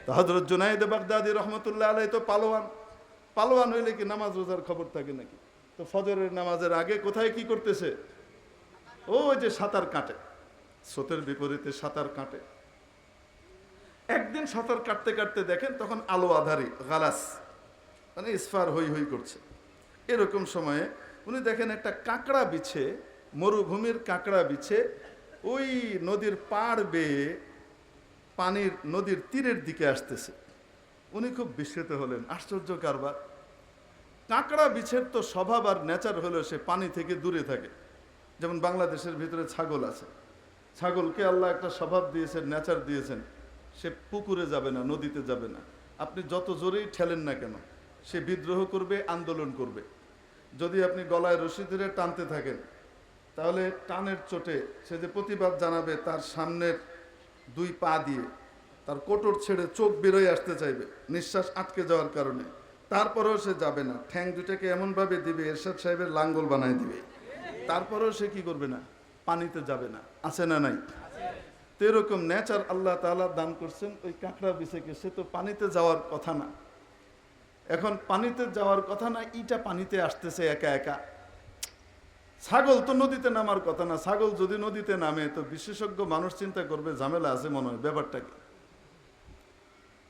তো হযরত জুনায়েদ বাগদাদী রহমতুল্লাহ আলাইহি তো পালোয়ান। পালোয়ান হইলে কি নামাজ রোজার খবর থাকে নাকি? তো ফজরের নামাজের আগে কোথায় কি করতেছে? ওই যে সাঁতার কাটে, স্রোতের বিপরীতে সাঁতার কাটে। একদিন সাঁতার কাটতে কাটতে দেখেন তখন আলো আধারি গালাস, মানে ইসফার হই হই করছে। এরকম সময়ে উনি দেখেন একটা কাঁকড়া বিছে, মরুভূমির কাঁকড়া বিছে ওই নদীর পাড় বেয়ে পানির নদীর তীরের দিকে আসতেছে। উনি খুব বিস্মিত হলেন, আশ্চর্য কারবার। কাঁকড়া বিছের তো স্বভাব আর নেচার হলো সে পানি থেকে দূরে থাকে। যেমন বাংলাদেশের ভিতরে ছাগল আছে, ছাগলকে আল্লাহ একটা স্বভাব দিয়েছেন, নেচার দিয়েছেন, সে পুকুরে যাবে না, নদীতে যাবে না। আপনি যত জোরেই ঠেলেন না কেন সে বিদ্রোহ করবে, আন্দোলন করবে। যদি আপনি গলায় রশি ধরে টানতে থাকেন তাহলে টানের চোটে সে যে প্রতিবাদ জানাবে তার সামনের দুই পা দিয়ে তার কোটর ছেড়ে চোখ বেরোয় আসতে চাইবে নিঃশ্বাস আটকে যাওয়ার কারণে, তারপরেও সে যাবে না। ঠ্যাং দুটাকে এমনভাবে দিবে এরশাদ সাহেবের লাঙ্গল বানায় দিবে, তারপরেও সে কি করবে না, পানিতে যাবে না। আছে না নাই? তো এরকম নেচার আল্লাহ তাআলা দান করছেন ওই কাঁকড়া বিছেকে। সে তো পানিতে যাওয়ার কথা না, এখন পানিতে যাওয়ার কথা না, ইটা পানিতে আসতেছে একা একা। ছাগল তো নদীতে নামার কথা না, ছাগল যদি নদীতে নামে তো বিশেষজ্ঞ মানুষ চিন্তা করবে ঝামেলা আছে মনে হয়, ব্যাপারটা কি।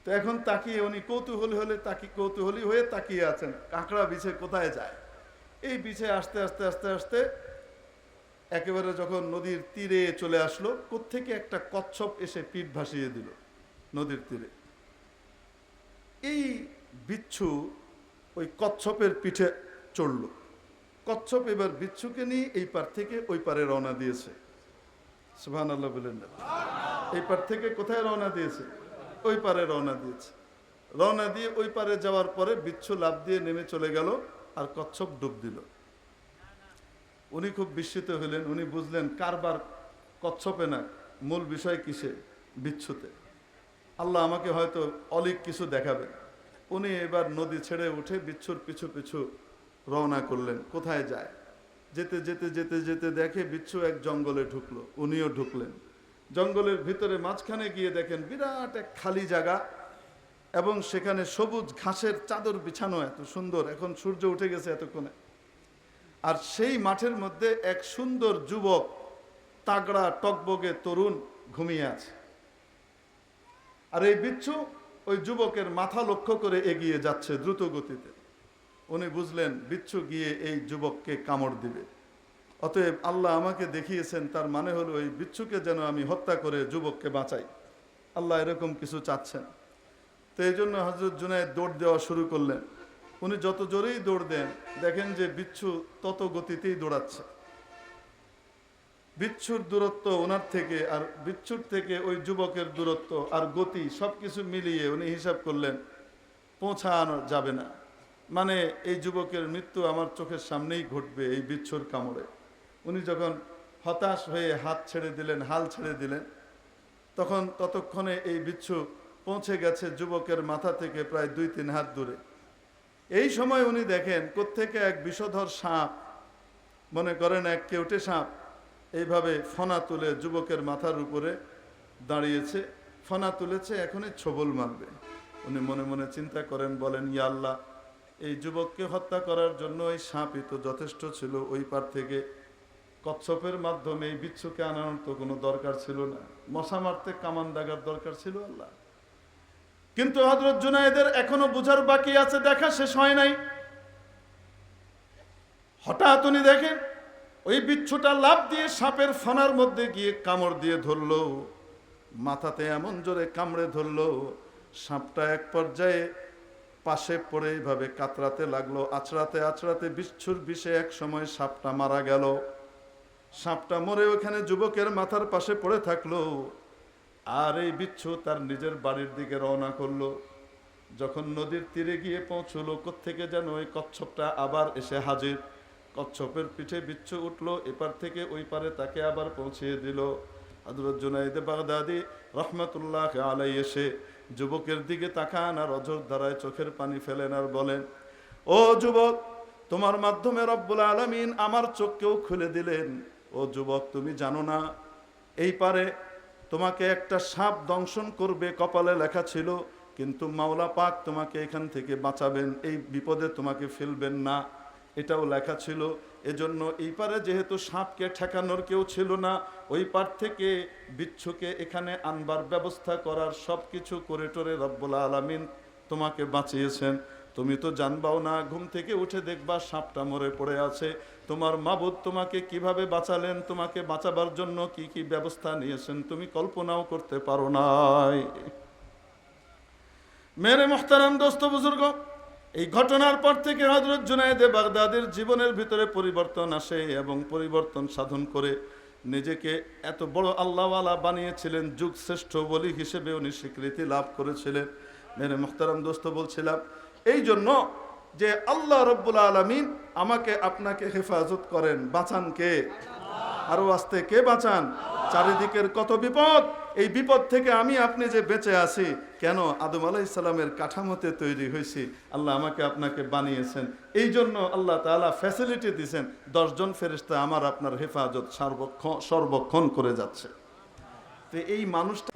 তো এখন তাকিয়ে উনি কৌতূহলী হয়ে তাকিয়ে আছেন কাঁকড়া বিছে কোথায় যায়। এই বিছে আস্তে আস্তে আস্তে আস্তে একেবারে যখন নদীর তীরে চলে আসলো, কোত্থেকে একটা কচ্ছপ এসে পিঠ ভাসিয়ে দিল নদীর তীরে। এই বিচ্ছু ওই কচ্ছপের পিঠে চড়ল। কচ্ছপ এবার বিচ্ছুকে নিয়ে এই পার থেকে ওই পারে রওনা দিয়েছে। সুবহানাল্লাহ বলেন না? এই পার থেকে কোথায় রওনা দিয়েছে? ওই পারে রওনা দিয়েছে। রওনা দিয়ে ওই পারে যাওয়ার পরে বিচ্ছু লাফ দিয়ে নেমে চলে গেল আর কচ্ছপ ডুব দিল। উনি খুব বিস্মিত হলেন, উনি বুঝলেন কারবার কচ্ছপে না, মূল বিষয় কিসে? বিচ্ছুতে। আল্লাহ আমাকে হয়তো অলিক কিছু দেখাবেন। উনি এবার নদী ছেড়ে উঠে বিচ্ছুর পিছু পিছু রওনা করলেন। কোথায় যায়? যেতে যেতে যেতে যেতে দেখে বিচ্ছু এক জঙ্গলে ঢুকলো, উনিও ঢুকলেন। জঙ্গলের ভিতরে মাঝখানে গিয়ে দেখেন বিরাট এক খালি জায়গা এবং সেখানে সবুজ ঘাসের চাদর বিছানো, এত সুন্দর। এখন সূর্য উঠে গেছে এতক্ষণে। আর সেই মাঠের মধ্যে এক সুন্দর যুবক, তাগড়া টকবগে তরুণ ঘুমিয়ে আছে। আর এই বিচ্ছু ওই যুবকের মাথা লক্ষ্য করে এগিয়ে যাচ্ছে দ্রুত গতিতে। উনি বুঝলেন বিচ্ছু গিয়ে এই যুবককে কামড় দিবে। অতএব আল্লাহ আমাকে দেখিয়েছেন, তার মানে হলো এই বিচ্ছুকে যেন আমি হত্যা করে যুবককে বাঁচাই। আল্লাহ এরকম কিছু চাচ্ছেন। তো এই জন্য হযরত জুনায়েদ দৌড় দেওয়া শুরু করলেন। উনি যত জোরেই দৌড় দেন দেখেন যে বিচ্ছু তত গতিতেই দৌড়াচ্ছে। বিচ্ছুর দূরত্ব ওনার থেকে আর বিচ্ছুর থেকে ওই যুবকের দূরত্ব আর গতি সবকিছু মিলিয়ে উনি হিসাব করলেন পৌঁছানো যাবে না, মানে এই যুবকের মৃত্যু আমার চোখের সামনেই ঘটবে এই বিচ্ছুর কামড়ে। উনি যখন হতাশ হয়ে হাত ছেড়ে দিলেন, হাল ছেড়ে দিলেন, তখন ততক্ষণে এই বিচ্ছু পৌঁছে গেছে যুবকের মাথা থেকে প্রায় 2-3 হাত দূরে। এই সময় উনি দেখেন কোত্থেকে এক বিষধর সাপ, মনে করেন এক কেউটে সাপ, এইভাবে ফনা তুলে যুবকের মাথার উপরে দাঁড়িয়েছে। ফনা তুলেছে, এখনই ছোবল মারবে। উনি মনে মনে চিন্তা করেন, বলেন ইয়া আল্লাহ, এই যুবককে হত্যা করার জন্য এই সাপই তো যথেষ্ট ছিল। ওই পার থেকে কচ্ছপের মাধ্যমে এই বিচ্ছুকে আনানোর তো কোনো দরকার ছিল না, মশা মারতে কামান দাগার দরকার ছিল আল্লাহ। কিন্তু হযরত জুনায়েদের এখনো বুঝার বাকি আছে, দেখা শেষ হয় নাই। হঠাৎ উনি দেখেন ওই বিচ্ছুটা লাফ দিয়ে সাপের ফনার মধ্যে গিয়ে কামড় দিয়ে ধরল, মাথাতে এমন জোরে কামড়ে ধরল, সাপটা এক পর্যায়ে পাশে পড়ে এইভাবে কাতরাতে লাগলো। আছড়াতে আছড়াতে বিচ্ছুর বিষে এক সময় সাপটা মারা গেল। সাপটা মরে ওখানে যুবকের মাথার পাশে পড়ে থাকলো। আর এই বিচ্ছু তার নিজের বাড়ির দিকে রওনা করলো। যখন নদীর তীরে গিয়ে পৌঁছলো, কোত্থেকে যেন ওই কচ্ছপটা আবার এসে হাজির। কচ্ছপের পিঠে বিচ্ছু উঠলো, এপার থেকে ওই পারে তাকে আবার পৌঁছিয়ে দিল। হযরত জুনায়েদ বাগদাদী রহমতুল্লাহ আলাইহি এসে যুবকের দিকে তাকান আর অঝোর ধারায় চোখের পানি ফেলেন আর বলেন, ও যুবক, তোমার মাধ্যমে রব্বুল আলামিন আমার চোখকেও খুলে দিলেন। ও যুবক, তুমি জানো না এই পারে তোমাকে একটা সাপ দংশন করবে, কপালে লেখা ছিল। কিন্তু মাওলা পাক তোমাকে এখান থেকে বাঁচাবেন, এই বিপদে তোমাকে ফেলবেন না, এটাও লেখা ছিল। এজন্য এই পারে যেহেতু সাপকে ঠেকানোর কেউ ছিল না, ওই পার থেকে বিচ্ছুকে এখানে আনবার ব্যবস্থা করার সব কিছু করে টোরে রব্বুল আলামিন তোমাকে বাঁচিয়েছেন। তুমি তো জানবাও না, ঘুম থেকে উঠে দেখবা সাপটা মরে পড়ে আছে। তোমার মাবুদ তোমাকে কিভাবে বাঁচালেন, তোমাকে বাঁচাবার জন্য কি কি ব্যবস্থা নিয়েছেন, তুমি কল্পনাও করতে পারো নাই। মেরে মুহতারাম দোস্ত বুজুর্গ, এই ঘটনার পর থেকে হযরত জুনায়েদে বাগদাদির জীবনের ভিতরে পরিবর্তন আসে এবং পরিবর্তন সাধন করে নিজেকে এত বড় আল্লাহওয়ালা বানিয়েছিলেন, যুগ শ্রেষ্ঠ ওলি হিসেবে উনি স্বীকৃতি লাভ করেছিলেন। মেরে মুহতারাম দোস্ত বলছিলাম এই জন্য যে আল্লাহ রব্বুল আলামিন আমাকে আপনাকে হেফাজত করেন, বাঁচান কে? আরো আস্তে, কে বাঁচান? চারিদিকের কত বিপদ, এই বিপদ থেকে আমি আপনি যে বেঁচে আছি কেন? আদম আলাইহিস সালামের কাঠামোতে তৈরি হয়েছি, আল্লাহ আমাকে আপনাকে বানিয়েছেন। এই জন্য আল্লাহ তাআলা ফ্যাসিলিটি দিয়েছেন, 10 জন ফেরেশতা আমার আপনার হেফাজত সর্বক্ষণ করে যাচ্ছে। তো এই মানুষটা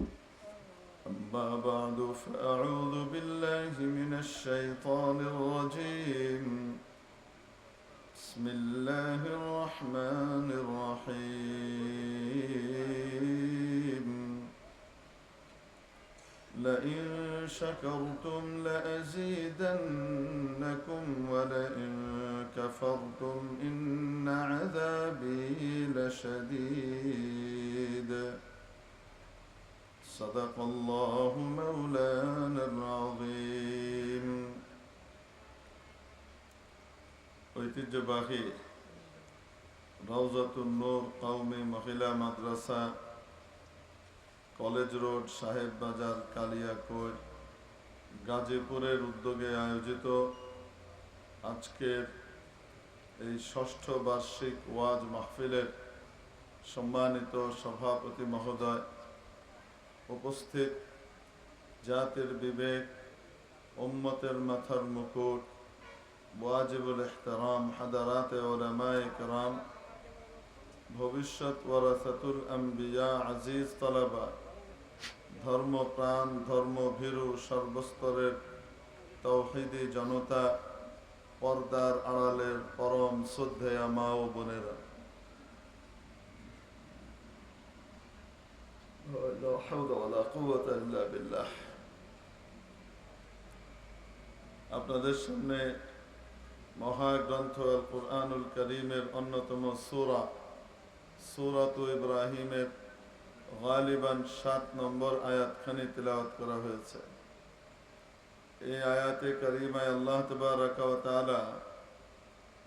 أما بعد فأعوذ بالله من الشيطان الرجيم بسم الله الرحمن الرحيم لئن شكرتم لأزيدنكم ولئن كفرتم إن عذابي لشديد صدق الله مولانا العظيم। ঐতিহ্যবাহী রওজাতুন নূর কওমি মহিলা মাদ্রাসা, কলেজ রোড, সাহেব বাজার, কালিয়াকৈর, গাজীপুরের উদ্যোগে আয়োজিত আজকের এই ৬ষ্ঠ বার্ষিক ওয়াজ মাহফিলের সম্মানিত সভাপতি মহোদয়, উপস্থিত জাতির বিবেক, উম্মতের মাথার মুকুট, ওয়াজিবুল ইহতারাম হাদারাতে উলামায়ে কেরাম, ভবিষ্যৎ ওয়ারাসাতুল আম্বিয়া, আজিজ তালাবা, ধর্মপ্রাণ ধর্মভীরু সর্বস্তরের তাওহীদি জনতা, পর্দার আড়ালের পরম শ্রদ্ধেয়া মা ও বোনেরা, আপনাদের সামনে মহাগ্রন্থ আল কুরআনুল কারীমের অন্যতম সূরা সূরাতু ইব্রাহিমের গালিবান ৭ নম্বর আয়াতখানি তিলাওয়াত করা হয়েছে। এই আয়াতে কারিমায় আল্লাহ তাবারাকা ওয়া তাআলা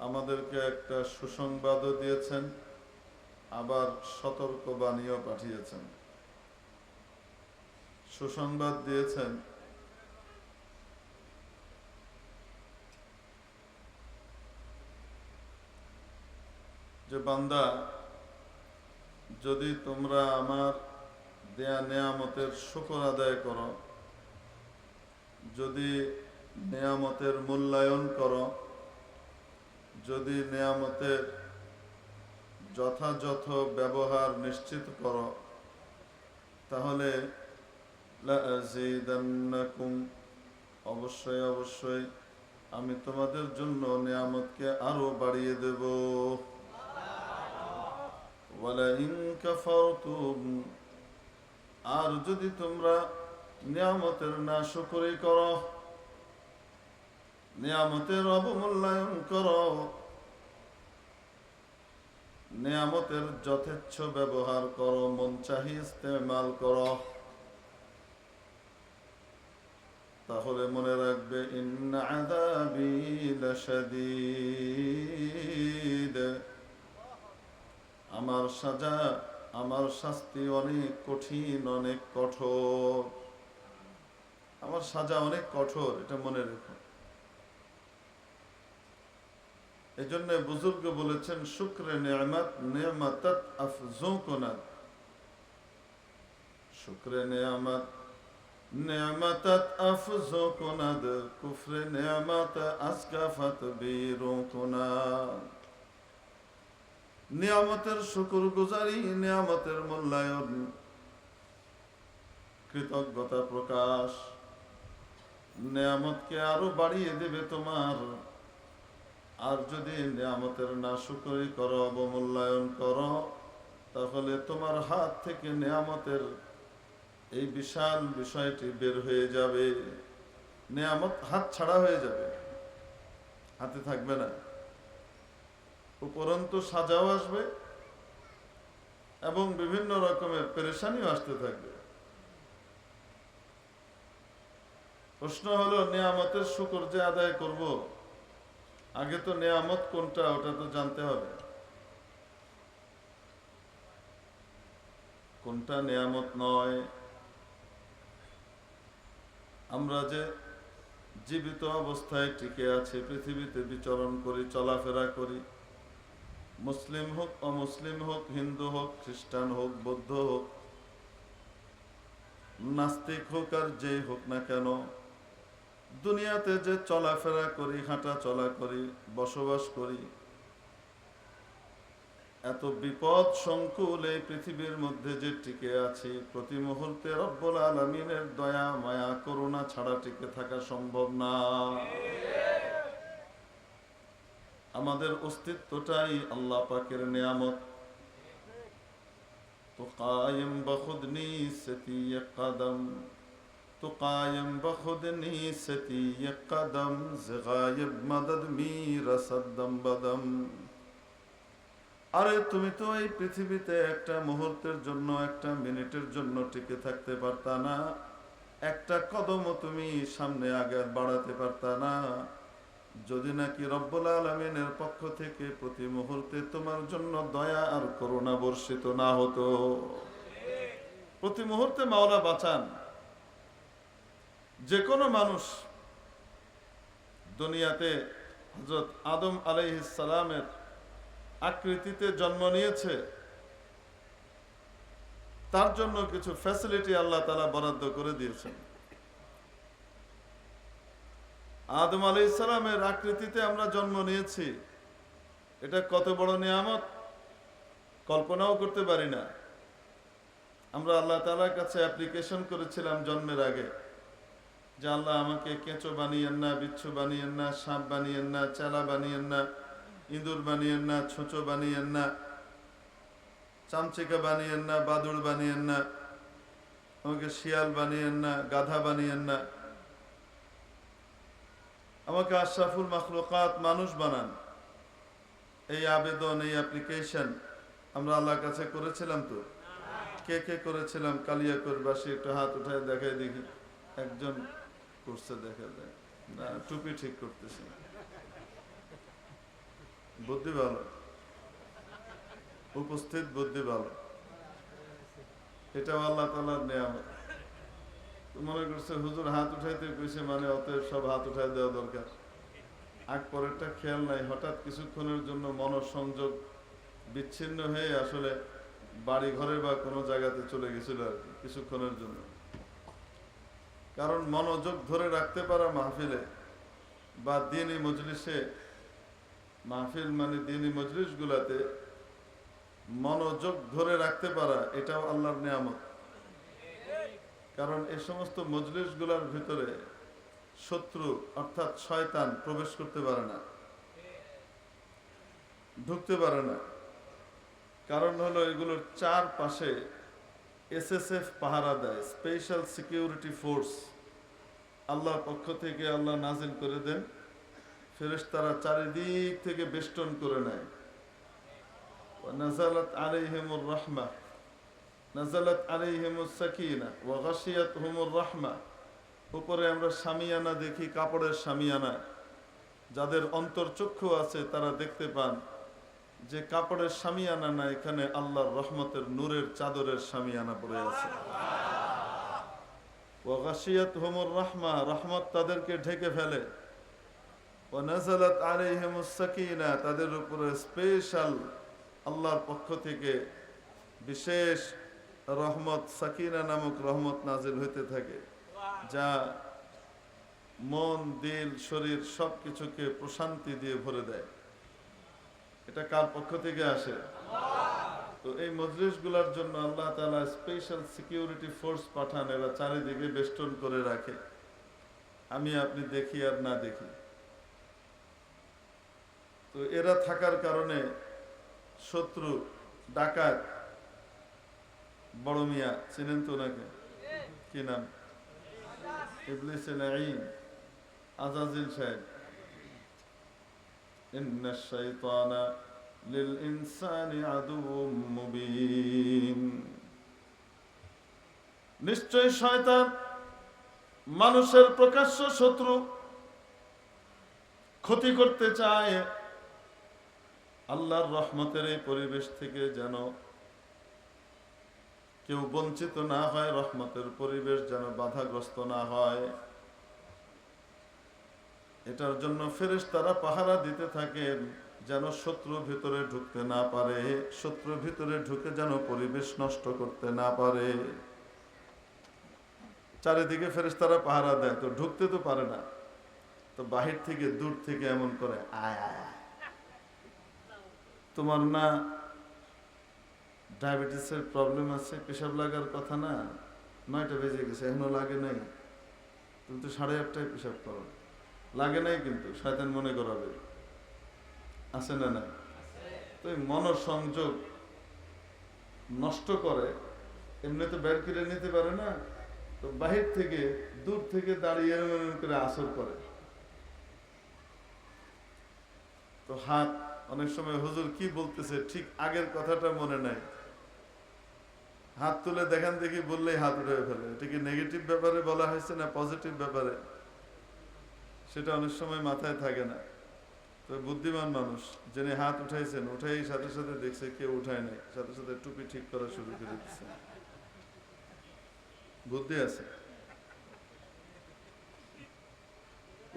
আমাদেরকে একটা সুসংবাদও দিয়েছেন, আবার সতর্ক বাণীও পাঠিয়েছেন। সুসংবাদ দিয়েছেন যে বান্দা, যদি তোমরা আমার দেয়া নেয়ামতের শুকর আদায় করো, যদি নেয়ামতের মূল্যায়ন করো, যদি নেয়ামতের যথাযথ ব্যবহার নিশ্চিত করো, তাহলে লাযীদান্নাকুম, অবশ্যই অবশ্যই আমি তোমাদের জন্য নেয়ামতকে আরো বাড়িয়ে দেব। ওয়ালাইন কাফারতুম, আর যদি তোমরা নিয়ামতের নাশকরি করো, নিয়ামতের অবমূল্যায়ন করো, নিয়ামতের যথেচ্ছ ব্যবহার করো, মন চাহি ইস্তেমাল করো, তাহলে মনে রাখবে ইন্না আযাবি লাশাদীদ, আমার সাজা, আমার শাস্তি অনেক কঠিন, অনেক কঠোর। আমার সাজা অনেক কঠোর, এটা মনে রেখো। এই জন্য বুজুর্গ বলেছেন, শুকরে নিয়ামত নিয়ামতাত আফজুকুনাত, শুকরে নিয়ামত নিয়ামতাত আফজুকুনাদ, কুফরে নিয়ামত আসকাফাত বিরুকুনাদ। নিয়ামতের শুকর গুজারি, নিয়ামতের মূল্যায়ন, কৃতজ্ঞতা প্রকাশ, নেয়ামতকে আরো বাড়িয়ে দেবে তোমার। আর যদি নেয়ামতের নাশুকরি করো, অবমূল্যায়ন করো, তাহলে তোমার হাত থেকে নেয়ামতের এই বিশাল বিষয়টি বের হয়ে যাবে। নেয়ামত হাত ছাড়া হয়ে যাবে, হাতে থাকবে না। উপরন্তু সাজাও আসবে এবং বিভিন্ন রকমের পেরেশানিও আসতে থাকবে। প্রশ্ন হলো, নেয়ামতের শুকর যে আদায় করব, আগে তো নেয়ামত কোনটা ওটা তো জানতে হবে। কোনটা নেয়ামত নয়। আমরা যে জীবিত অবস্থায় টিকে আছি, পৃথিবীতে বিচরণ করি, চলাফেরা করি, মুসলিম হোক, অমুসলিম হোক, হিন্দু হোক, খ্রিস্টান হোক, বৌদ্ধ হোক, নাস্তিক হোক, আর যেই হোক না কেন, দুনিয়াতে যে চলাফেরা করি, হাঁটা চলা করি, বসবাস করি, এত বিপদ সংকুল এই পৃথিবীর মধ্যে যে টিকে আছি, প্রতি মুহূর্তে রব্বুল আলামিনের দয়া মায়া করুণা ছাড়া টিকে থাকা সম্ভব না। আমাদের অস্তিত্বটাই আল্লাহ পাকের নেয়ামত। তো কায়েম বখুদনি সতি কদম, তো কায়েম বখুদনি সতি কদম, গায়েব মদদ মীর সদ্দম বদম। আরে তুমি তো এই পৃথিবীতে একটা মুহূর্তের জন্য, একটা মিনিটের জন্য টিকে থাকতে পারতা না, একটা কদমও তুমি সামনে আগে বাড়াতে পারতা না, যদি নাকি রব্বুল আলামিনের পক্ষ থেকে প্রতি মুহূর্তে তোমার জন্য দয়া আর করুণা বর্ষিত না হতো। প্রতি মুহূর্তে মাওলা বাঁচান। যে কোনো মানুষ দুনিয়াতে হযরত আদম আলাইহিস সালামের আকৃতিতে জন্ম নিয়েছে, তার জন্য কিছু ফ্যাসিলিটি আল্লাহ তাআলা বরাদ্দ করে দিয়েছেন। আদম আলাইহিস সালামের আকৃতিতে আমরা জন্ম নিয়েছি, এটা কত বড় নিয়ামত কল্পনাও করতে পারি না। আমরা আল্লাহ তাআলার কাছে অ্যাপ্লিকেশন করেছিলাম জন্মের আগে, যে আল্লাহ আমাকে কেঁচো বানিয়েন না, বিচ্ছু বানিয়েন না, সাপ বানিয়েন না, চেলা বানিয়েন না, ইঁদুর বানিয়েন না, ছুঁচো বানিয়েন না, চামচিকা বানিয়েন না, বাদুড় বানিয়েন না, আমাকে শিয়াল বানিয়েন না, গাধা বানিয়েন না, আমাকে আশরাফুল মাখলুকাত মানুষ বানান। এই আবেদন, এই অ্যাপ্লিকেশন আমরা আল্লাহর কাছে করেছিলাম। তো কে কে করেছিলাম? কালিয়াকৈরবাসী একটু হাত উঠায় দেখায় দেখি। একজন করছে, দেখা যায় না, টুপি ঠিক করতেছি। বুদ্ধি ভালো, উপস্থিত বুদ্ধি ভালো, এটাও আল্লাহ তাআলার নিয়ামত। মনে করছে হুজুর হাত উঠাইতে কইছে মানে অতএব সব হাত উঠাই দেওয়া দরকার। আগ পরেরটা খেয়াল নাই, হঠাৎ কিছুক্ষণের জন্য মনোসংযোগ বিচ্ছিন্ন হয়ে আসলে বাড়ি ঘরে বা কোনো জায়গাতে চলে গেছিল আর কি, কিছুক্ষণের জন্য। কারণ মনোযোগ ধরে রাখতে পারা মাহফিলে বা দ্বীনি মজলিসে, মাহফিল মানে দ্বীনি মজলিস গুলাতে মনোযোগ ধরে রাখতে পারা, এটাও আল্লাহর নিয়ামত। কারণ এই সমস্ত মজলিস গুলার ভিতরে শত্রু অর্থাৎ শয়তান প্রবেশ করতে পারে না, ঢুকতে পারে না। কারণ হলো এগুলোর চারপাশে এসএসএফ পাহারা দেয়, স্পেশাল সিকিউরিটি ফোর্স আল্লাহর পক্ষ থেকে আল্লাহ নাজিল করে দেন। ফেরেশতারা চারিদিক থেকে বেষ্টন করে নেয়। নাযালাত আলাইহিমুর রাহমাহ, নাযালাত আলাইহিমুস সাকিনাহ ওয়া গাশিয়াতহুমুর রাহমাহ। উপরে আমরা শামিয়ানা দেখি, কাপড়ের শামিয়ানা। যাদের অন্তর্চক্ষু আছে তারা দেখতে পান যে কাপড়ের শামিয়ানা না, এখানে আল্লাহর রহমতের নূরের চাদরের শামিয়ানা পড়ে আছে। ওয়া গাশিয়াতহুমুর রাহমাহ, রহমত তাদেরকে ঢেকে ফেলে। ওয়া নাযালাত আলাইহিমুস সাকিনাহ, তাদের উপরে স্পেশাল আল্লাহর পক্ষ থেকে বিশেষ রহমত, সাকিনা নামক রহমত নাজিল হইতে থাকে, যা মন, দিল, শরীর সবকিছুকে প্রশান্তি দিয়ে ভরে দেয়। এটা কার পক্ষ থেকে আসে? তো এই মজলিসগুলোর জন্য আল্লাহ তাআলা স্পেশাল সিকিউরিটি ফোর্স পাঠান, এরা চারিদিকে বেষ্টন করে রাখে। আমি আপনি দেখি আর না দেখি। তো এরা থাকার কারণে শত্রু, ডাকাত, বড় মিয়া চিনেন তো ওনাকে, কি নাম, ইবলিসে লাঈন, আজাজিল সাহেব, ইন্নাশ শাইতানা লিল ইনসানি আদুউম মুবিন, নিশ্চয় শয়তান মানুষের প্রকাশ্য শত্রু, ক্ষতি করতে চায়। আল্লাহর রহমতের এই পরিবেশ থেকে যেন কেউ বঞ্চিত না হয়, রহমতের পরিবেশ যেন বাধাগ্রস্ত না হয়, এটার জন্য ফেরেশতারা পাহারা দিতে থাকেন, যেন শত্রু ভিতরে ঢুকতে না পারে, শত্রু ভিতরে ঢুকে যেন পরিবেশ নষ্ট করতে না পারে। চারিদিকে ফেরেশতারা পাহারা দেয়, তো ঢুকতে তো পারে না, তো বাহির থেকে দূর থেকে এমন করে, আয় আয় আয়, তোমার না ডায়াবেটিসের প্রবলেম আছে, পেশাব লাগার কথা না, 9টা বেজে গেছে এখনো লাগে নাই, তুমি তো 8:30টায় পেশাব করো, লাগে নাই কিন্তু শয়তান মনে করাবে, আছে না নাই? তো এই মনোসংযোগ নষ্ট করে, এমনি তো বের করে নিতে পারে না, তো বাহির থেকে দূর থেকে দাঁড়িয়ে এরম করে আসর করে। তো হাত অনেক সময় হুজুর কি বলতেছে ঠিক আগের কথাটা মনে নাই, হাত তুলে দেখান দেখি বললেই হাত উঠে ফেলে। এটা কি নেগেটিভ ব্যাপারে বলা হয়েছে না পজিটিভ ব্যাপারে, সেটা অনেক সময় মাথায় থাকে না। তো বুদ্ধিমান মানুষ যিনি হাত উঠাইছেন, উঠাই সাথে সাথে দেখছে কেউ উঠায় নাই, সাথে সাথে টুপি ঠিক করা শুরু করে দিচ্ছে, বুদ্ধি আছে।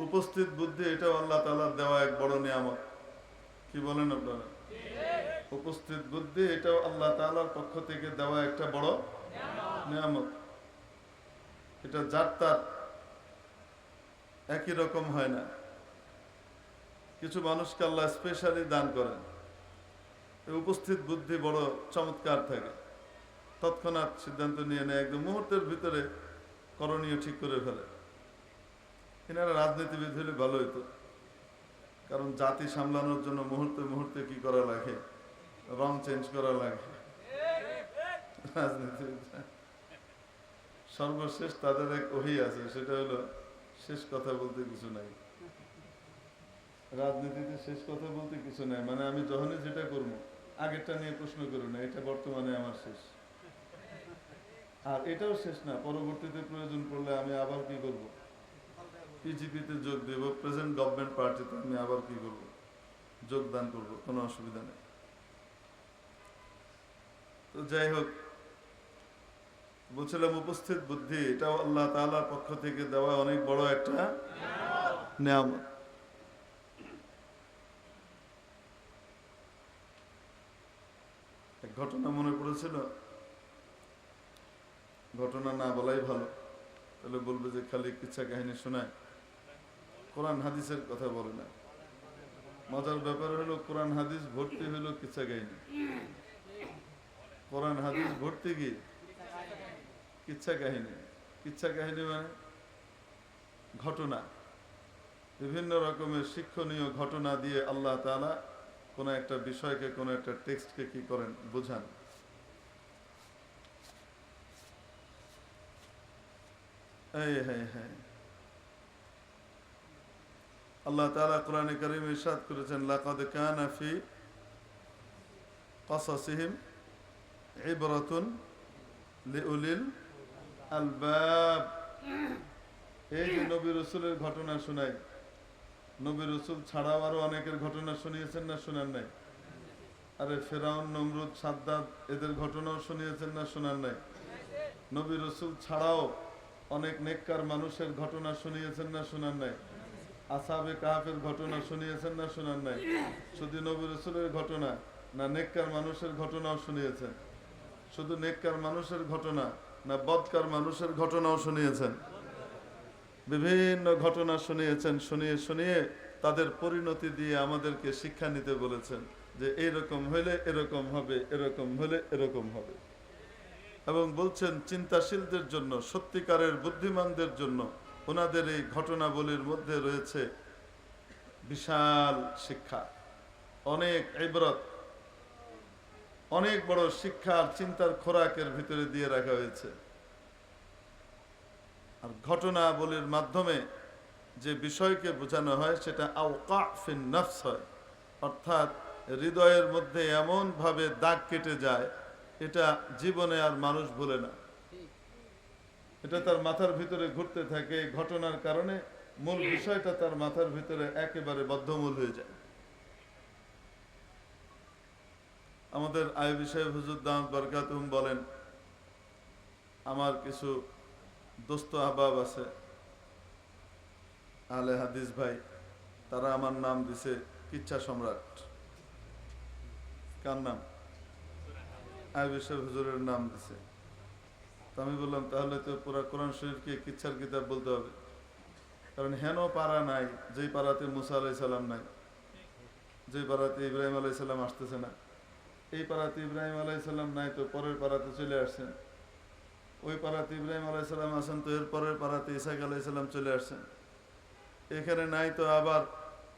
উপস্থিত বুদ্ধি, এটাও আল্লাহ তাআলার দেওয়া এক বড় নিয়ামত। কি বলেন আপনারা? উপস্থিত বুদ্ধি এটাও আল্লাহ তাআলার পক্ষ থেকে দেওয়া একটা বড় নিয়ামত। এটা যার তার একই রকম হয় না, কিছু মানুষকে আল্লাহ স্পেশালি দান করেন, এই উপস্থিত বুদ্ধি বড় চমৎকার থাকে, তৎক্ষণাৎ সিদ্ধান্ত নিয়ে নেয়, একদম মুহূর্তের ভিতরে করণীয় ঠিক করে ফেলে। এনারা রাজনীতিবিদ হলে ভালো হইতো, কারণ জাতি সামলানোর জন্য মুহূর্তে মুহূর্তে কি করা লাগে, রং চেঞ্জ করা লাগে। রাজনীতিবিদ সর্বশেষ তাদের এক ওহী আছে, সেটা হলো শেষ কথা বলতে কিছু নাই। রাজনীতিতে শেষ কথা বলতে কিছু নাই, মানে আমি যখনই যেটা করবো আগেরটা নিয়ে প্রশ্ন করবো না, এটা বর্তমানে আমার শেষ, আর এটাও শেষ না, পরবর্তীতে প্রয়োজন পড়লে আমি আবার কি করব, পিজিপিতে যোগ দেব, প্রেজেন্ট গভর্নমেন্ট পার্টিতে আমি আবার কি করব, যোগদান করব, কোনো অসুবিধা নেই। তো যাই হোক, বলছিলাম উপস্থিত বুদ্ধি এটাও আল্লাহ তাআলার পক্ষ থেকে দেওয়া অনেক বড় একটা নিয়ামত। এক ঘটনা মনে পড়েছিল, ঘটনা না বলাই ভালো, তাহলে বলবে যে খালি কিচ্ছা কাহিনী শোনায়, কোরআন হাদিসের কথা বলে না। মজার ব্যাপার হলো কোরআন হাদিস ভর্তি হলো কিচ্ছা কাহিনী, কোরআন হাদিস ভর্তি কি কিচ্ছা কাহিনী। কিচ্ছা কাহিনী মানে ঘটনা, বিভিন্ন রকমের শিক্ষণীয় ঘটনা দিয়ে আল্লাহ তাআলা কোন একটা বিষয়কে, কোন একটা টেক্সটকে কি করেন, বোঝান। আল্লাহ তাআলা কোরআনে কারীমে ইরশাদ করেছেন, লাকাদ কানা ফি কাসাসিহিম ইবরাতুন লিউলিল আলবাব। এই যে নবী রাসূলের ঘটনা শোনাই, নবী রাসূল ছাড়াও আরো অনেকের ঘটনা শুনিয়েছেন না শোনান নাই? আরে ফেরাউন, নমরুদ, সাদ্দাত এদের ঘটনাও শুনিয়েছেন না শোনান নাই? নবী রাসূল ছাড়াও অনেক নেককার মানুষের ঘটনা শুনিয়েছেন না শোনান নাই? আসহাবে কাহফের ঘটনা শুনিয়েছেন না শোনান নাই? শুধু নবী রাসূলের ঘটনা না নেককার মানুষের ঘটনাও শুনিয়েছেন? শুধু নেককার মানুষের ঘটনা না বদকার মানুষের ঘটনাও শুনিয়েছেন? বিভিন্ন ঘটনা শুনিয়েছেন, শুনিয়ে শুনিয়ে তাদের পরিণতি দিয়ে আমাদেরকে শিক্ষা নিতে বলেছেন যে এরকম হলে এরকম হবে, এরকম হলে এরকম হবে। এবং বলছেন চিন্তাশীলদের জন্য, সত্যিকারের বুদ্ধিমানদের জন্য ওনাদের এই ঘটনাবলীর মধ্যে রয়েছে বিশাল শিক্ষা, অনেক ইবরত, অনেক বড় শিক্ষার চিন্তার খোরাকের ভিতরে দিয়ে রাখা হয়েছে। আর ঘটনাবলীর মাধ্যমে যে বিষয়কে বোঝানো হয় সেটা আওকা ফিন নফস হয়, অর্থাৎ হৃদয়ের মধ্যে এমন ভাবে দাগ কেটে যায়, এটা জীবনে আর মানুষ ভুলে না। এটা তার মাথার ভিতরে ঘুরতে থাকে, ঘটনার কারণে মূল বিষয়টা তার মাথার ভিতরে একেবারে বদ্ধমূল হয়ে যায়। আমাদের আইবি সাহেব হুজুর দামাত বরকাতুহুম বলেন, আমার কিছু দোস্ত আহবাব আছে আহলে হাদিস ভাই, তারা আমার নাম দিছে কিচ্ছা সম্রাট। কার নাম? আইবি সাহেব হুজুরের নাম দিছে। তো আমি বললাম তাহলে তো পুরা কোরআন শরীফকে কিচ্ছার কিতাব বলতে হবে, কারণ হেন পাড়া নাই যেই পাড়াতে মুসা আলাই সাল্লাম নাই, যেই পাড়াতে ইব্রাহিম আলাই সাল্লাম আসতেছে না। এই পাড়াতে ইব্রাহিম আলাই সাল্লাম নাই তো পরের পাড়াতে চলে আসছেন, ওই পাড়াতে ইব্রাহিম আলাই সাল্লাম আসেন তো এর পরের পাড়াতে ইসাক আলাই সাল্লাম চলে আসছেন। এখানে নাই তো আবার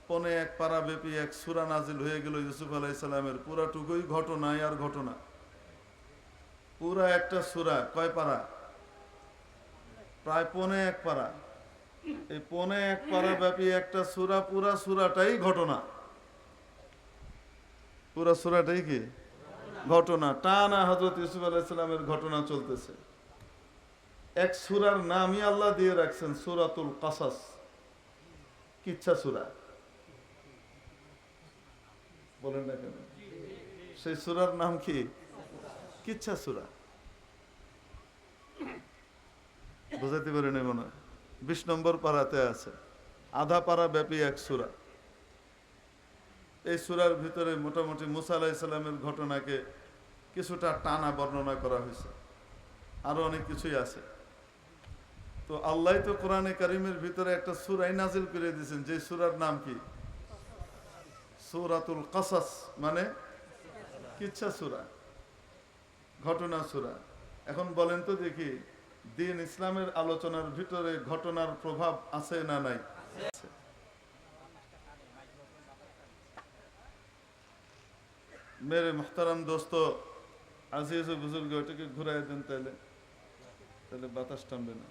পনে এক পাড়া ব্যাপী এক সূরা নাজিল হয়ে গেল ইউসুফ আলাই সাল্লামের, পুরাটুকুই ঘটনাই আর ঘটনা। পুরা একটা সূরা কয় পাড়া? প্রায় পনে এক পাড়া। এই পনে এক পাড়া ব্যাপী একটা সূরা, পুরা সূরাটাই ঘটনা। পুরা সূরাটাই কি ঘটনা? টানা হযরত ইউসুফ আলাইহিস সালামের ঘটনা চলতেছে। এক সূরার নামই আল্লাহ দিয়ে রাখছেন সূরাতুল কাসাস, কিচ্ছা সূরা। বলেন না কেন? সেই সূরার নাম কি? কিচ্ছা সূরা। বুঝাতে পারেন মনে হয়? 20 নম্বর পারাতে আছে, আধা পারা ব্যাপী এক সূরা। এই সূরার ভিতরে মোটামুটি মুসা আলাইহিস সালামের ঘটনাকে কিছুটা টানা বর্ণনা করা হয়েছে, আরো অনেক কিছুই আছে। তো আল্লাহ তো কোরআনে কারিমের ভিতরে একটা সূরাই নাজিল করে দিয়েছেন, যে সূরার নাম কি? সূরাতুল কাসাস, মানে কিচ্ছা সূরা, ঘটনা সূরা। এখন বলেন তো দেখি, দ্বীন ইসলামের আলোচনার ভিতরে ঘটনার প্রভাব আছে না নাই? মেরে মুহতারাম দোস্ত আজিজ ও বুজুর্গ, ওটাকে ঘুরাই দেন, তাহলে তাহলে বাতাস টানবে না।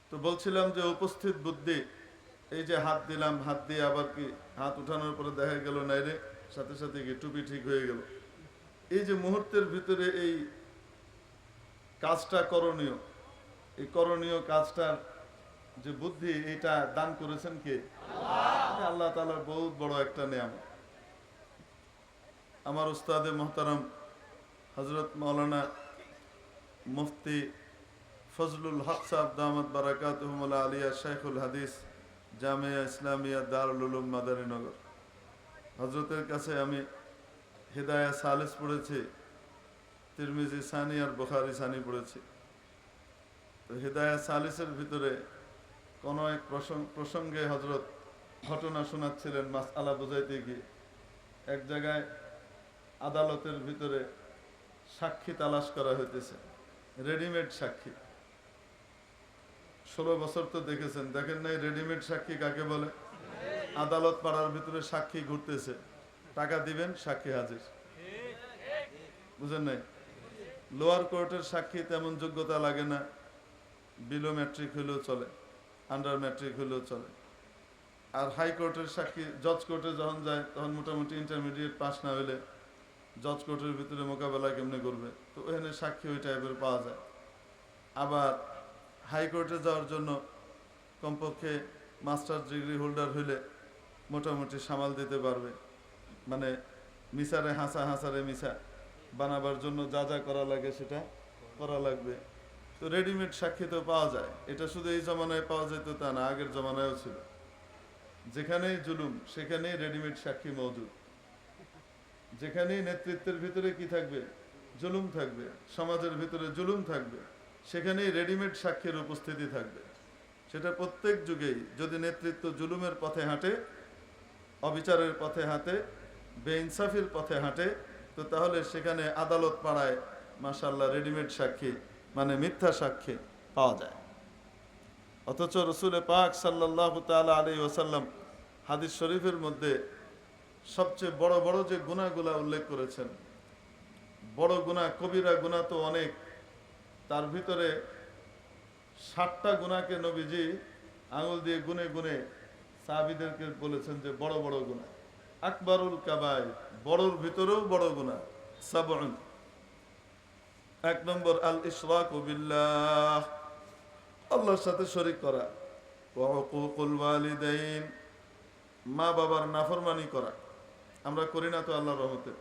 তো বলছিলাম যে উপস্থিত বুদ্ধি, এই যে হাত দিলাম, হাত দিয়ে আবার কি হাত উঠানোর পরে দেখা গেল নাইরে, সাথে সাথে কি টুপি ঠিক হয়ে গেল। এই যে মুহূর্তের ভিতরে এই কাজটা করণীয়, এই করণীয় কাজটার যে বুদ্ধি, এটা দান করেছেন কে? আল্লাহ তাআলার বহুত বড় একটা নিয়ামত। আমার উস্তাদে মুহতারাম হযরত মাওলানা মুফতি ফজলুল হক সাহেব দামাত বারাকাতুহুল আলিয়া শাইখুল হাদিস জামিয়া ইসলামিয়া দারুল উলুম মাদারীনগর, হযরতের কাছে আমি হিদায়া সালিস পড়েছি, তিরমিজি সানি আর বুখারী সানি পড়েছি। তো হিদায়া সালিসের ভিতরে কোনো এক প্রসঙ্গে হযরত ঘটনা শোনাচ্ছিলেন মাসআলা বুঝাইতে গিয়ে। এক জায়গায় আদালতের ভিতরে সাক্ষী তালাশ করা হইতেছে, রেডিমেড সাক্ষী। 16 বছর তো দেখেছেন, দেখেন নাই রেডিমেড সাক্ষী কাকে বলে? আদালত পাড়ার ভিতরে সাক্ষী ঘুরতেছে, টাকা দিবেন সাক্ষী হাজির। বুঝেন নাই? লোয়ার কোর্টের সাক্ষী তেমন যোগ্যতা লাগে না, বিলো ম্যাট্রিক হইলেও চলে, আন্ডার ম্যাট্রিক হইলেও চলে। আর হাইকোর্টের সাক্ষী জজ কোর্টে যখন যায় তখন মোটামুটি ইন্টারমিডিয়েট পাস না হইলে জজ কোর্টের ভিতরে মোকাবেলা কেমনে করবে, তো ওখানে সাক্ষী ওই টাইপের পাওয়া যায়। আবার হাইকোর্টে যাওয়ার জন্য কমপক্ষে মাস্টার্স ডিগ্রি হোল্ডার হইলে মোটামুটি সামাল দিতে পারবে, মানে মিসারে হাসা, হাসারে মিসা বানাবার জন্য যা যা করা লাগে সেটা করা লাগবে। তো রেডিমেড সাক্ষী তো পাওয়া যায়। এটা শুধু এই জমানায় পাওয়া যেত তা না, আগের জমানায়ও ছিল। যেখানেই জুলুম সেখানেই রেডিমেড সাক্ষী মজুদ। যেখানেই নেতৃত্বের ভিতরে কি থাকবে? জুলুম থাকবে, সমাজের ভিতরে জুলুম থাকবে, সেখানেই রেডিমেড সাক্ষীর উপস্থিতি থাকবে। সেটা প্রত্যেক যুগেই। যদি নেতৃত্ব জুলুমের পথে হাঁটে, অবিচারের পথে হাঁটে, বেইনসাফির পথে হাঁটে, তো তাহলে সেখানে আদালত পাড়ায় মাশাআল্লাহ রেডিমেড সাক্ষী মানে মিথ্যা সাক্ষী পাওয়া যায়। অথচ রসুল পাক সাল্লাল্লাহু তাআলা আলাইহি ওয়াসাল্লাম হাদিস শরীফের মধ্যে সবচেয়ে বড় বড় যে গুনাহগুলা উল্লেখ করেছেন, বড় গুনাহ কবিরা গুনাহ তো অনেক, তার ভিতরে 60টা গুনাহকে নবীজি আঙুল দিয়ে গুনে গুনে সাহাবীদেরকে বলেছেন যে বড় বড় গুনাহ। আকবরুল কাবাইর, বড়র ভিতরেও বড় গুনাহ সাবউন। 1 নম্বর আল ইশরাকু বিল্লাহ, আল্লাহর সাথে শরীক করা। ওয়া উকুকুল ওয়ালিদাইন, মা বাবার নাফরমানি করা। আমরা করি না তো আল্লাহর রহমতে?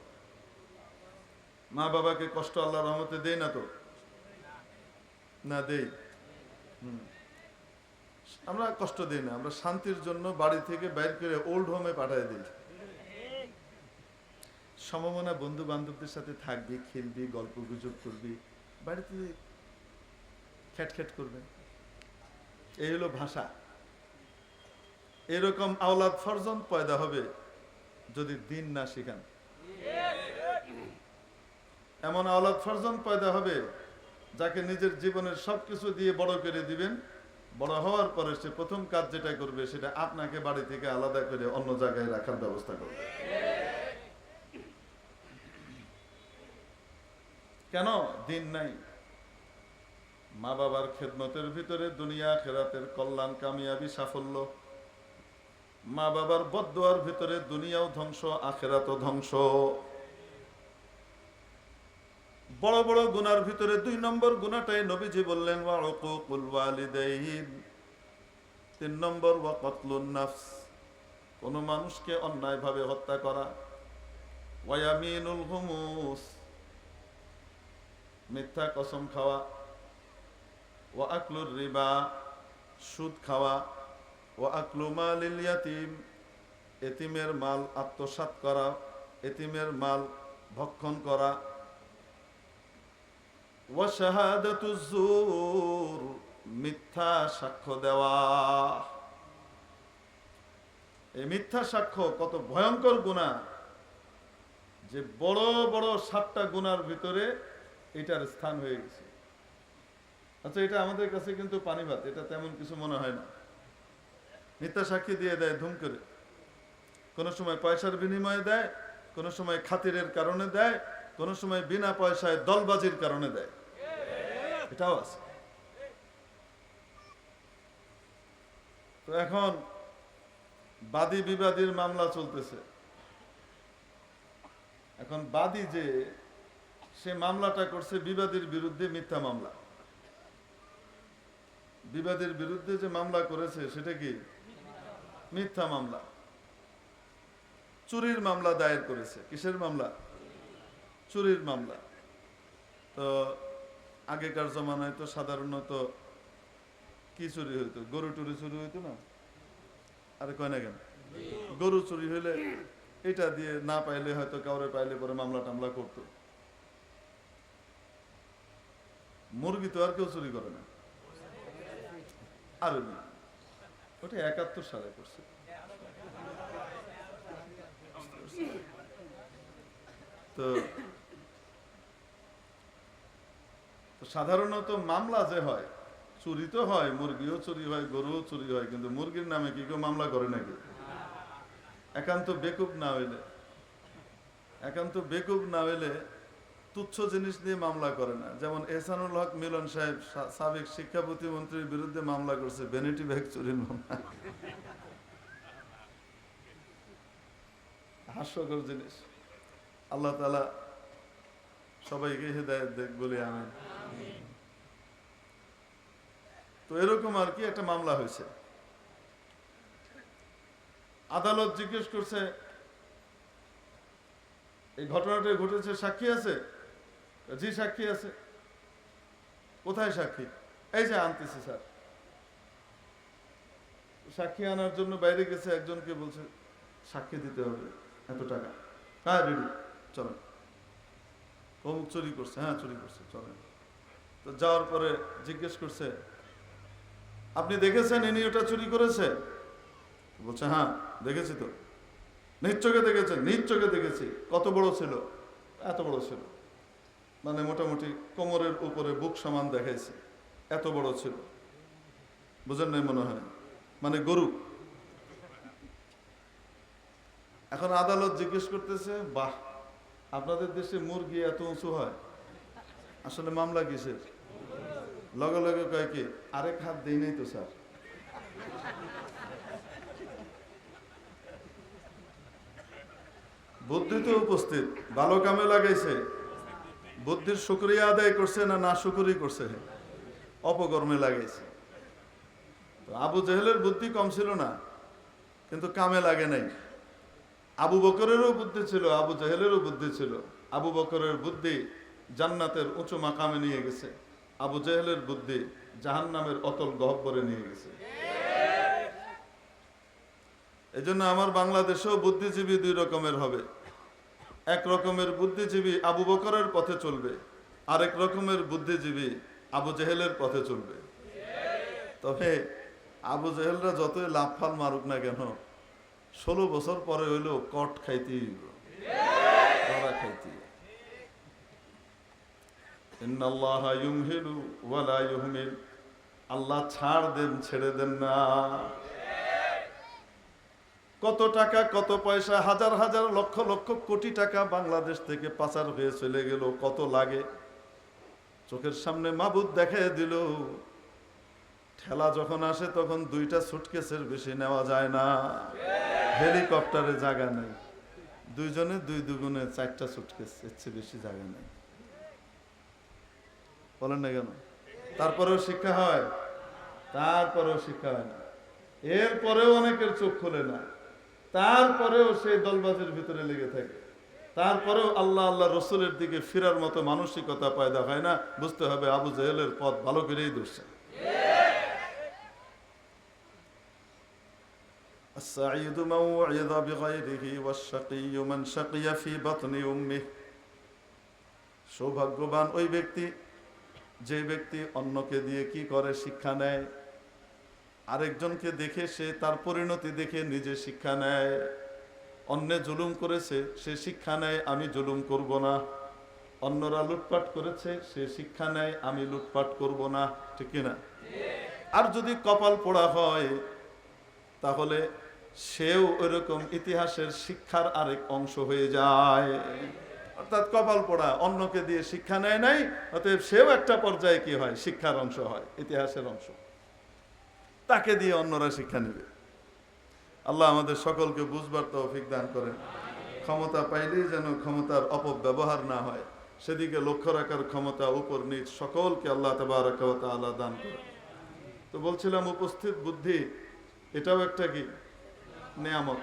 মা বাবাকে কষ্ট আল্লাহর রহমতে দেই না তো? না দেই। আমরা কষ্ট দিই না, আমরা শান্তির জন্য বাড়ি থেকে বাইর করে ওল্ড হোমে পাঠিয়ে দিই। সমমনা বন্ধু বান্ধবদের সাথে থাকবি, খেলবি, গল্প গুজব করবি, বাড়িতে খ্যাটখ্যাট করবে, এই হলো ভাষা। এরকম আওলাদ ফরজন্দ পয়দা হবে যদি দিন না শিখান। এমন আওলাদ ফরজন্দ পয়দা হবে যাকে নিজের জীবনের সবকিছু দিয়ে বড় করে দিবেন, বড় হওয়ার পরে সে প্রথম কাজ যেটা করবে সেটা আপনাকে বাড়ি থেকে আলাদা করে অন্য জায়গায় রাখার ব্যবস্থা করবে। কেন? দিন নাই। মা বাবার খেদমতের ভিতরে দুনিয়া আখিরাতের কল্যাণ, কামিয়াবি, সাফল্য। মা বাবার বদদুয়ার ভিতরে দুনিয়াও ধ্বংস, আখিরাতও ধ্বংস। বড় বড় গুনার ভিতরে 2 নম্বর গুনাহটাই নবীজি বললেন ওয়া উকুকুল ওয়ালিদাইন। 3 নম্বর ওয়া কতলুন নাফস, কোন মানুষকে অন্যায়ভাবে হত্যা করা। ওয়া ইয়ামিনুল গুমুস, মিথ্যা কসম খাওয়া। ওয়া আকলুর রিবা, সুদ খাওয়া। ওয়া আকলু মালিল ইয়াতিম, এতিমের মাল আত্মসাৎ করা, এতিমের মাল ভক্ষণ করা। ওয়া শাহাদাতুজ জুর, মিথ্যা সাক্ষ্য দেওয়া। এই মিথ্যা সাক্ষ্য কত ভয়ঙ্কর গুনাহ, যে বড় বড় 7টা গুনার ভিতরে এটার স্থান হয়ে গেছে। আচ্ছা, এটা আমাদের কাছে কিন্তু পানি ভাত, এটা তেমন কিছু মনে হয় না। মিথ্যা সাক্ষী দিয়ে দেয় ধুম করে, কোনো সময় পয়সার বিনিময়ে দেয়, কোনো সময় খাতিরের কারণে দেয়, কোনো সময় বিনা পয়সায় দলবাজির কারণে দেয়, এটাও আছে। তো এখন বাদী বিবাদীর মামলা চলতেছে। এখন বাদী যে সে মামলাটা করছে বিবাদীর বিরুদ্ধে, মিথ্যা মামলা। বিবাদীর বিরুদ্ধে যে মামলা করেছে সেটা কি? মিথ্যা মামলা। চুরির মামলা দায়ের করেছে। কিসের মামলা? চুরির মামলা। তো আগেকার জমানায় তো সাধারণত কি চুরি হইতো? গরু টুরি চুরি হইতো না? আরে কয় না কেন? গরু চুরি হইলে এটা দিয়ে না পাইলে হয়তো কাউরে পাইলে পরে মামলা টামলা করতো। মুরগি তো আর কেউ চুরি করে না। আর ওটা 71 সালে করছে। তো সাধারণত মামলা যে হয়, চুরি তো হয়, মুরগিও চুরি হয়, গরুও চুরি হয়, কিন্তু মুরগির নামে কি কেউ মামলা করে নাকি? একান্ত বেকুব না হইলে তুচ্ছ জিনিস নিয়ে মামলা করে না। যেমন এহসানুল হক মিলন সাহেব সাবেক শিক্ষা প্রতিমন্ত্রীর বিরুদ্ধে মামলা করছে ভ্যানিটি ব্যাগ চুরির মামলা। হাস্যকর জিনিস। আল্লাহ তাআলা সবাইকে হিদায়াত দেখ বলে আমিন। তো এরকম আর কি একটা মামলা হয়েছে। আদালত জিজ্ঞেস করছে এই ঘটনাটা ঘটেছে, সাক্ষী আছে? জি সাক্ষী আছে। কোথায় সাক্ষী? এই যে আনতেছি স্যার। সাক্ষী আনার জন্য বাইরে গেছে, একজনকে বলছে সাক্ষী দিতে হবে এত টাকা। হ্যাঁ রেডি, চলেন। অমুক চুরি করছে, হ্যাঁ চুরি করছে, চলেন। তো যাওয়ার পরে জিজ্ঞেস করছে আপনি দেখেছেন ইনি ওটা চুরি করেছে? বলছে হ্যাঁ দেখেছি। তো নিজ চোখে দেখেছেন? নিজ চোখে দেখেছি। কত বড় ছিল? এত বড় ছিল। মানে মোটামুটি কোমরের উপরে বুক সমান দেখাইছে, এত বড় ছিল। বুঝেন নাই মনে হয়, মানে গরু। এখন আদালত জিজ্ঞেস করতেছে, বাহ, আপনাদের দেশে মুরগি এত উঁচু হয়, আসলে মামলা কিসের? লগে লগে কয় কি, আরেক হাত দেই নাই তো স্যার। বুদ্ধি তো উপস্থিত, ভালো কামে লাগাইছে, বুদ্ধির শুকরিয়া আদায় করছে না না শুকরি করছে, অপকর্মে লাগাইছে। তো আবু জেহেলের বুদ্ধি কম ছিল না, কিন্তু কামে লাগে নাই। আবু বকরেরও বুদ্ধি ছিল, আবু জেহেলেরও বুদ্ধি ছিল। আবু বকরের বুদ্ধি জান্নাতের উঁচু মাকামে নিয়ে গেছে, আবু জেহেলের বুদ্ধি জাহান্নামের অতল গহ্বরে নিয়ে গেছে। এই জন্য আমার বাংলাদেশেও বুদ্ধিজীবী দুই রকমের হবে। এক রকমের বুদ্ধিজীবী আবু বকরের পথে চলবে, আরেক রকমের বুদ্ধিজীবী আবু জেহেলের পথে চলবে। তবে আবু জেহেলরা যতই লাফাল মারুক না কেন, 16 বছর পরে হইলেও কট খাইতেই খাইতে। ইন্নাল্লাহা ইউমহিলু ওয়া লা ইউহমিল, আল্লাহ ছাড় দেন, ছেড়ে দেন না। কত টাকা, কত পয়সা, হাজার হাজার লক্ষ লক্ষ কোটি টাকা বাংলাদেশ থেকে পাচার হয়ে চলে গেল, কত লাগে। চোখের সামনে মাবুদ দেখায় দিল, ঠেলা যখন আসে তখন 2টা সুটকেসের বেশি নেওয়া যায় না, হেলিকপ্টারে জায়গা নেই, 2 জনে 2 দুগুণে 4টা সুটকেস, এর চেয়ে বেশি জায়গা নেই। বলেন না কেন? তারপরেও শিক্ষা হয়, তারপরেও শিক্ষা হয় না। এরপরেও অনেকের চোখ খোলে না, তারপরেও সেই দলবাজের ভিতরে লেগে থাকে, তারপরেও আল্লাহ আল্লাহ রসুলের দিকে ফিরার মতো মানসিকতা পয়দা হয় না। বুঝতে হবে আবু জেহেলের পথ ভালো করেই ধরছে। السعيد من وعظ بغيره والشقي من شقي في بطن أمه। সৌভাগ্যবান ওই ব্যক্তি যে ব্যক্তি অন্যকে দিয়ে কি করে, শিক্ষা নেয়। আরেকজনকে দেখে সে তার পরিণতি দেখে নিজে শিক্ষা নেয়। অন্যে জুলুম করেছে, সে শিক্ষা নেয় আমি জুলুম করব না। অন্যরা লুটপাট করেছে, সে শিক্ষা নেয় আমি লুটপাট করব না। ঠিক কিনা? আর যদি কপাল পোড়া হয়, তাহলে সেও ওইরকম ইতিহাসের শিক্ষার আরেক অংশ হয়ে যায়। অর্থাৎ কপাল পোড়া, অন্যকে দিয়ে শিক্ষা নেয় নাই, অতএব সেও একটা পর্যায়ে কি হয়, শিক্ষার অংশ হয়, ইতিহাসের অংশ। তাকে দিয়ে অন্যরা শিক্ষা নেবে। আল্লাহ আমাদের সকলকে বুঝবার তৌফিক দান করেন। ক্ষমতা পাইলেই যেন ক্ষমতার অপব্যবহার না হয়, সেদিকে লক্ষ্য রাখার ক্ষমতা উপর নিচ সকলকে আল্লাহ তাবারক ওয়া তাআলা দান করেন। তো বলছিলাম উপস্থিত বুদ্ধি এটাও একটা কি নেয়ামত।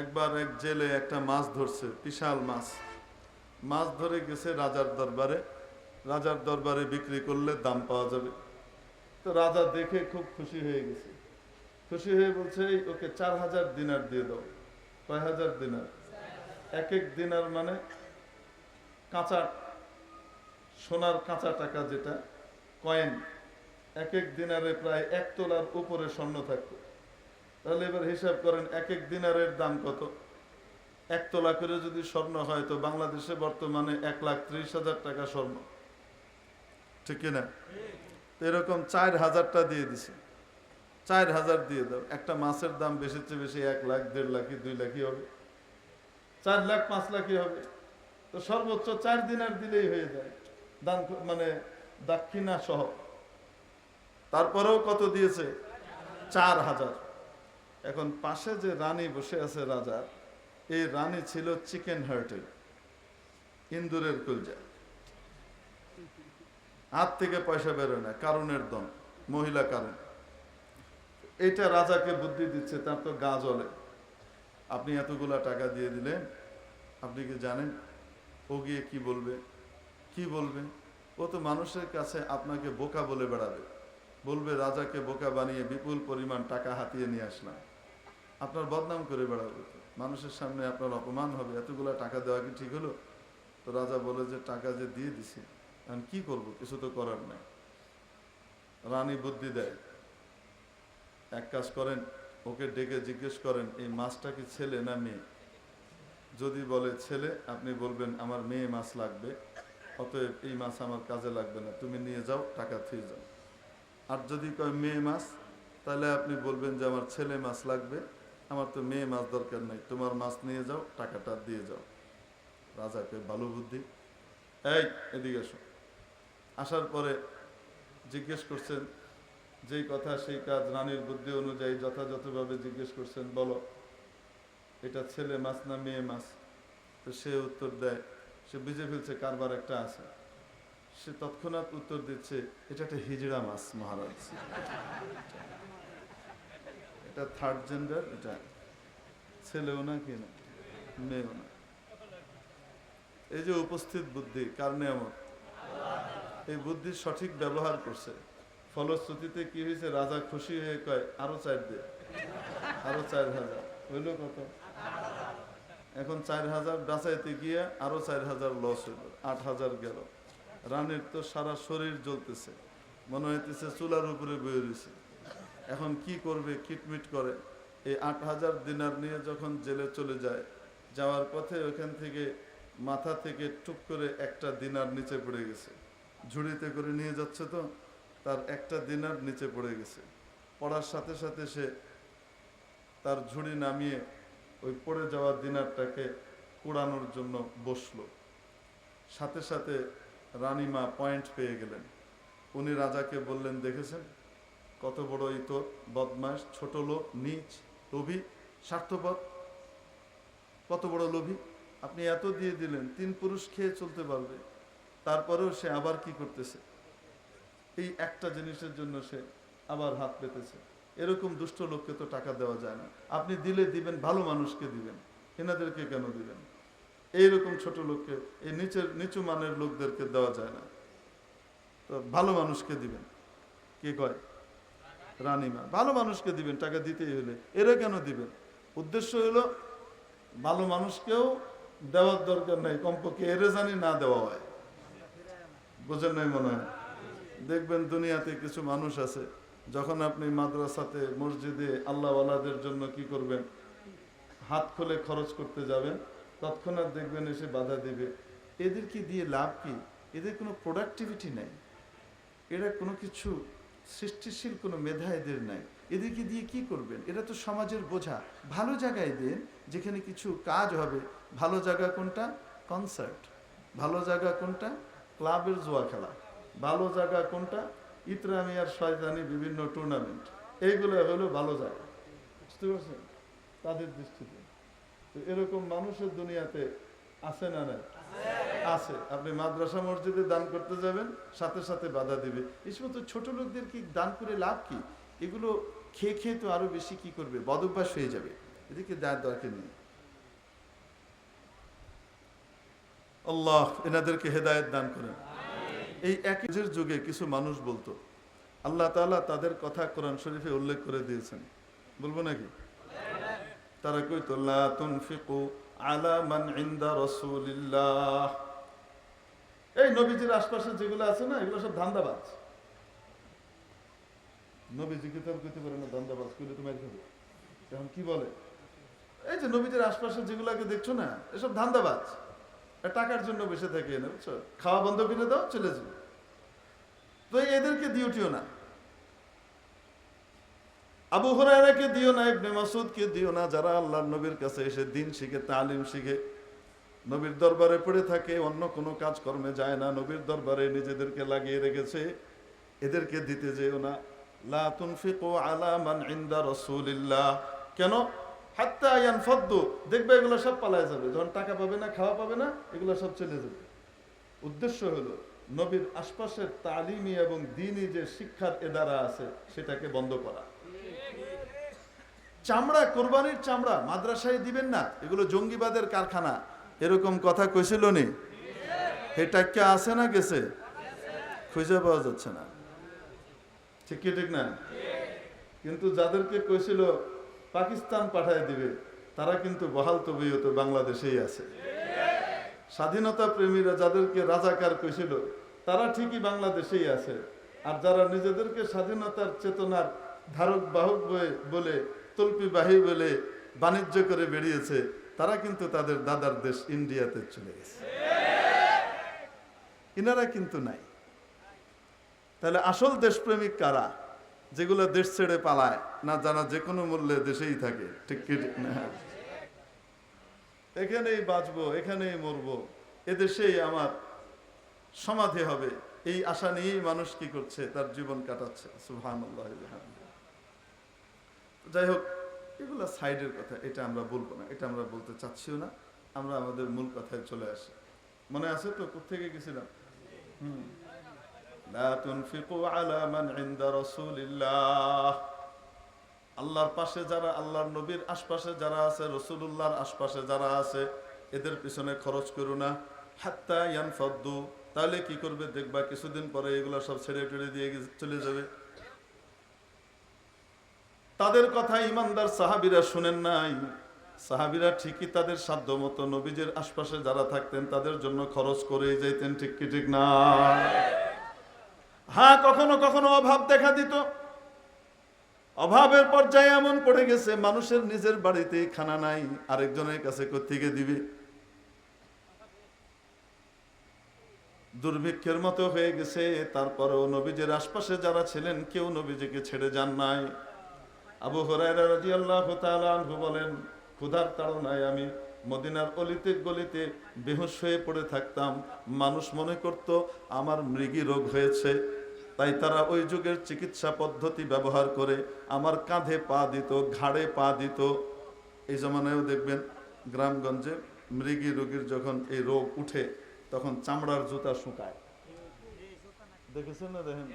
একবার এক জেলে একটা মাছ ধরছে, বিশাল মাছ। মাছ ধরে গেছে রাজার দরবারে, রাজার দরবারে বিক্রি করলে দাম পাওয়া যাবে। তো রাজা দেখে খুব খুশি হয়ে গেছে, খুশি হয়ে বলছে ওকে 4000 দিনার দিয়ে দাও। কয় হাজার দিনার? এক এক দিনার মানে কাঁচা সোনার কাঁচা টাকা, যেটা কয়েন। এক এক দিনারে প্রায় 1 তোলার উপরে স্বর্ণ থাকতো। তাহলে এবার হিসাব করেন এক এক দিনারের দাম কত। 1 তোলা করে যদি স্বর্ণ হয়, তো বাংলাদেশে বর্তমানে 1,30,000 টাকা স্বর্ণ। ঠিক কিনা? এরকম 4000টা দিয়ে দিছে। 4000 দিয়ে দাও। একটা মাছের দাম বেশির চেয়ে বেশি 1 লাখ, 1.5 লাখ, 2 লাখই হবে, 4 লাখ, 5 লাখই হবে। তো সর্বোচ্চ 4 দিনার দিলেই হয়ে যায়, দান মানে দাক্ষিণা সহ। তারপরেও কত দিয়েছে? 4000। এখন পাশে যে রানী বসে আছে রাজার, এই রানী ছিল চিকেন হার্টের, ইন্দুরের কলজা। হাত থেকে পয়সা বেরোয় না, কারণের দম, মহিলা কারণ। এটা রাজাকে বুদ্ধি দিচ্ছে, তার তো গা জ্বলে। আপনি এতগুলা টাকা দিয়ে দিলেন, আপনি কি জানেন ও গিয়ে কি বলবে? কি বলবে? ও তো মানুষের কাছে আপনাকে বোকা বলে বেড়াবে, বলবে রাজাকে বোকা বানিয়ে বিপুল পরিমাণ টাকা হাতিয়ে নিয়ে আসলাম। আপনার বদনাম করে বেড়াবে, মানুষের সামনে আপনার অপমান হবে। এতগুলা টাকা দেওয়া কি ঠিক হলো? তো রাজা বলে যে টাকা যে দিয়ে দিছি, এখন কি করব, কিছু তো করার নাই। রানী বুদ্ধি দেয়, এক কাজ করেন, ওকে ডেকে জিজ্ঞেস করেন এই মাছটা কি ছেলে না মেয়ে। যদি বলে ছেলে, আপনি বলবেন আমার মেয়ে মাছ লাগবে। অতএব এই মাছ আমার কাজে লাগবে না, তুমি নিয়ে যাও, টাকা থুয়ে যাও। আর যদি কয় মেয়ে মাছ, তাহলে আপনি বলবেন যে আমার ছেলে মাছ লাগবে, আমার তো মেয়ে মাছ দরকার নেই, তোমার মাছ নিয়ে যাও, টাকাটা দিয়ে যাও। রাজাকে ভালো বুদ্ধি, এই এদিকে এসো। আসার পরে জিজ্ঞেস করছেন যেই কথা সেই কাজ, রানীর বুদ্ধি অনুযায়ী যথাযথভাবে জিজ্ঞেস করছেন, বলো এটা ছেলে মাছ না মেয়ে মাছ? তো সে উত্তর দেয়, সে বুঝে ফেলছে কারবার একটা আছে। সে তৎক্ষণাৎ উত্তর দিচ্ছে, এটা একটা হিজড়া মাছ মহারাজ, এটা থার্ড জেন্ডার, এটা ছেলেও না কি না মেয়েও না। এই যে উপস্থিত বুদ্ধি কার নিয়ামত? এই বুদ্ধির সঠিক ব্যবহার করছে। ফলশ্রুতিতে কি হয়েছে, রাজা খুশি হয়ে কয় আরো 4 দে, আরো 4000 হইল কত? এখন 4000 বাঁচাইতে গিয়ে আরো 4000 লস হইল, 8000 গেল। রানীর তো সারা শরীর জ্বলতেছে, মনে হইতেছে চুলার উপরে বয়ে রয়েছে। এখন কি করবে, কিটমিট করে। এই 8000 দিনার নিয়ে যখন জেলে চলে যায়, যাওয়ার পথে ওখান থেকে মাথা থেকে টুক করে একটা দিনার নিচে পড়ে গেছে। ঝুড়িতে করে নিয়ে যাচ্ছে তো, তার একটা দিনার নিচে পড়ে গেছে। পড়ার সাথে সাথে সে তার ঝুড়ি নামিয়ে ওই পড়ে যাওয়া দিনারটাকে কুড়ানোর জন্য বসলো। সাথে সাথে রানীমা পয়েন্ট পেয়ে গেলেন। উনি রাজাকে বললেন, দেখেছেন কত বড় ইতর, বদমাশ, ছোট লোক, নীচ, লোভী, স্বার্থপর, কত বড় লোভী। আপনি এত দিয়ে দিলেন, 3 পুরুষ খেয়ে চলতে পারবে, তারপরেও সে আবার কি করতেছে, এই একটা জিনিসের জন্য সে আবার হাত পেতেছে। এরকম দুষ্ট লোককে তো টাকা দেওয়া যায় না। আপনি দিলে দিবেন, ভালো মানুষকে দিবেন, এনাদেরকে কেন দিবেন? এইরকম ছোট লোককে, এই নিচু মানের লোকদেরকে দেওয়া যায় না, তো ভালো মানুষকে দিবেন। কে কয়? রানীমা। ভালো মানুষকে দিবেন, টাকা দিতেই হলে। এরা কেন দিবেন? উদ্দেশ্য হলো ভালো মানুষকেও দেওয়ার দরকার নাই, কমপক্ষে এরে জানি না দেওয়া হয়। বোঝেন নাই মনে হয়? দেখবেন দুনিয়াতে কিছু মানুষ আছে, যখন আপনি মাদ্রাসাতে, মসজিদে আল্লাহওয়ালাদের জন্য কি করবেন, হাত খুলে খরচ করতে যাবেন, তৎক্ষণাৎ দেখবেন এসে বাধা দিবে। এদেরকে দিয়ে লাভ কি? এদের কোনো প্রোডাক্টিভিটি নাই, এরা কোনো কিছু সৃষ্টিশীল কোনো মেধা এদের নাই। এদেরকে দিয়ে কি করবেন? এরা তো সমাজের বোঝা। ভালো জায়গায় দেন, যেখানে কিছু কাজ হবে। ভালো জায়গা কোনটা? কনসার্ট। ভালো জায়গা কোনটা? ক্লাবের জুয়া খেলা। ভালো জায়গা কোনটা? ইতরামি আর শয়তানি বিভিন্ন টুর্নামেন্ট। এইগুলো হলো ভালো জায়গা। বুঝতে পারছেন? তাদের দৃষ্টিতে তো এরকম মানুষের দুনিয়াতে আছে না নাই? আছে। আপনি মাদ্রাসা মসজিদে দান করতে যাবেন, সাথে সাথে বাধা দিবে। এই সমস্ত ছোট লোকদের কি দান করে লাভ কি? এগুলো খেয়ে খেয়ে তো আরো বেশি কি করবে, বদভ্যাস হয়ে যাবে। এদিকে দেওয়ার দরকার নেই। আল্লাহ এনাদেরকে হেদায়েত দান করেন। এই একই যুগে কিছু মানুষ বলতো, আল্লাহ তাআলা তাদের কথা কোরআন শরীফে উল্লেখ করে দিয়েছেন, বলবো নাকি? তারা কইতো লা তুনফিকু আলা মান ইনদা রাসূলিল্লাহ। এই নবীজির আশপাশে যেগুলো আছে না, এগুলো সব ধান্দাবাজ। নবীজিকে তো কইতে পারে না ধান্দাবাজ, কইলে তো মার খাবে। এখন কি বলে, এই যে নবীজির আশপাশে যেগুলাকে দেখছো না, এসব ধান্দাবাজ, টাকার জন্য বসে থাকে না, বুঝছো? খাওয়া বন্ধ করে দাও, চলে যাবে। তো এদেরকে দিওটিও না, আবু হুরায়রাকে দিও না, ইবনে মাসউদকে দিও না, যারা আল্লাহর নবীর কাছে এসে দিন শিখে, তালিম শিখে, নবীর দরবারে পড়ে থাকে, অন্য কোনো কাজ কর্মে যায় না, নবীর দরবারে নিজেদেরকে লাগিয়ে রেখেছে, এদেরকে দিতে যেও না। লা তুনফিকু আলা মান ইনদা রাসূলিল্লাহ। কেন? হাত্তা ইয়ানফাদ্দু। দেখবে এগুলো সব পালায় যাবে, যখন টাকা পাবে না, খাওয়া পাবে না, এগুলো সব চলে যাবে। উদ্দেশ্য হলো নবীর আশপাশের তালিমি এবং দ্বীনি যে শিক্ষার এদারা আছে, সেটাকে বন্ধ করা। চামড়া, কোরবানির চামড়া মাদ্রাসায় দিবেন না, এগুলো জঙ্গিবাদের কারখানা, এরকম কথা কইছিল নি? এটা কে আছে না গেছে? খুঁজে পাওয়া যাচ্ছে না। ঠিক কি ঠিক না? কিন্তু যাদেরকে কইছিল পাকিস্তান পাঠায় দিবে, তারা কিন্তু বহাল তবিয়ত বাংলাদেশেই আছে। স্বাধীনতা প্রেমীরা যাদেরকে রাজাকার কইছিল, তারা ঠিকই বাংলাদেশেই আছে। আর যারা নিজেদেরকে স্বাধীনতার চেতনার ধারক বাহক বলে, তল্পিবাহী বলে বাণিজ্য করে বেরিয়েছে, তারা কিন্তু তাদের দাদার দেশ ইন্ডিয়াতে চলে গেছে। ইনারা কিন্তু নাই। তাহলে আসল দেশপ্রেমিক কারা? যেগুলো দেশ ছেড়ে পালায় না, যারা যে কোনো মূল্যে দেশেই থাকে, ঠিক কি ঠিক না? এখানেই বাঁচবো, এখানেই মরবো, এদেশেই আমার সমাধি হবে, এই আশা নিয়েই মানুষ কি করছে, তার জীবন কাটাচ্ছে। সুবহানাল্লাহ। যাই হোক, এগুলো সাইডের কথা, এটা আমরা বলবো না, এটা আমরা বলতে চাচ্ছিও না। আমরা আমাদের মূল কথায় চলে আসি। মনে আছে তো কোত্থেকে গেছিলাম? লা তুনফিকু আলা মান ইনদা রাসূলিল্লাহ। আল্লাহর পাশে যারা, আল্লাহর নবীর আশপাশে যারা আছে, রাসূলুল্লাহর আশপাশে যারা আছে, এদের পিছনে খরচ করো না। হাত্তা ইয়ানফাদ্দু, তাহলে কি করবে দেখবা কিছুদিন পরে এগুলো সব ছেড়ে টেড়ে দিয়ে চলে যাবে। তাদের কথা ইমানদার সাহাবীরা শুনেন নাই। সাহাবীরা ঠিকই তাদের সাধ্য মতো নবীজির আশপাশে যারা থাকতেন তাদের জন্য খরচ করে যাইতেন, ঠিক কি ঠিক না? হ্যাঁ, কখনো কখনো অভাব দেখা দিত। অভাবের পর্যায়ে এমন পড়ে গেছে মানুষের নিজের বাড়িতে খানা নাই, আরেকজনের কাছে কোত্থেকে দিবে। দুর্ভিক্ষের মতো হয়ে গেছে, তারপরেও নবীজির আশপাশে যারা ছিলেন কেউ নবীজিকে ছেড়ে যান নাই। আবু হুরায়রা রাদিয়াল্লাহু তাআলা আনহু বলেন, ক্ষুধার তাড়নায় আমি মদিনার অলিতে গলিতে বেহুশ হয়ে পড়ে থাকতাম। মানুষ মনে করত আমার মৃগী রোগ হয়েছে, তাই তারা ওই যুগের চিকিৎসা পদ্ধতি ব্যবহার করে আমার কাঁধে পা দিত, ঘাড়ে পা দিত। এই জমানায়ও দেখবেন গ্রামগঞ্জে মৃগী রোগীর যখন এই রোগ উঠে তখন চামড়ার জুতা শুকায়, দেখেছেন না? দেখেন,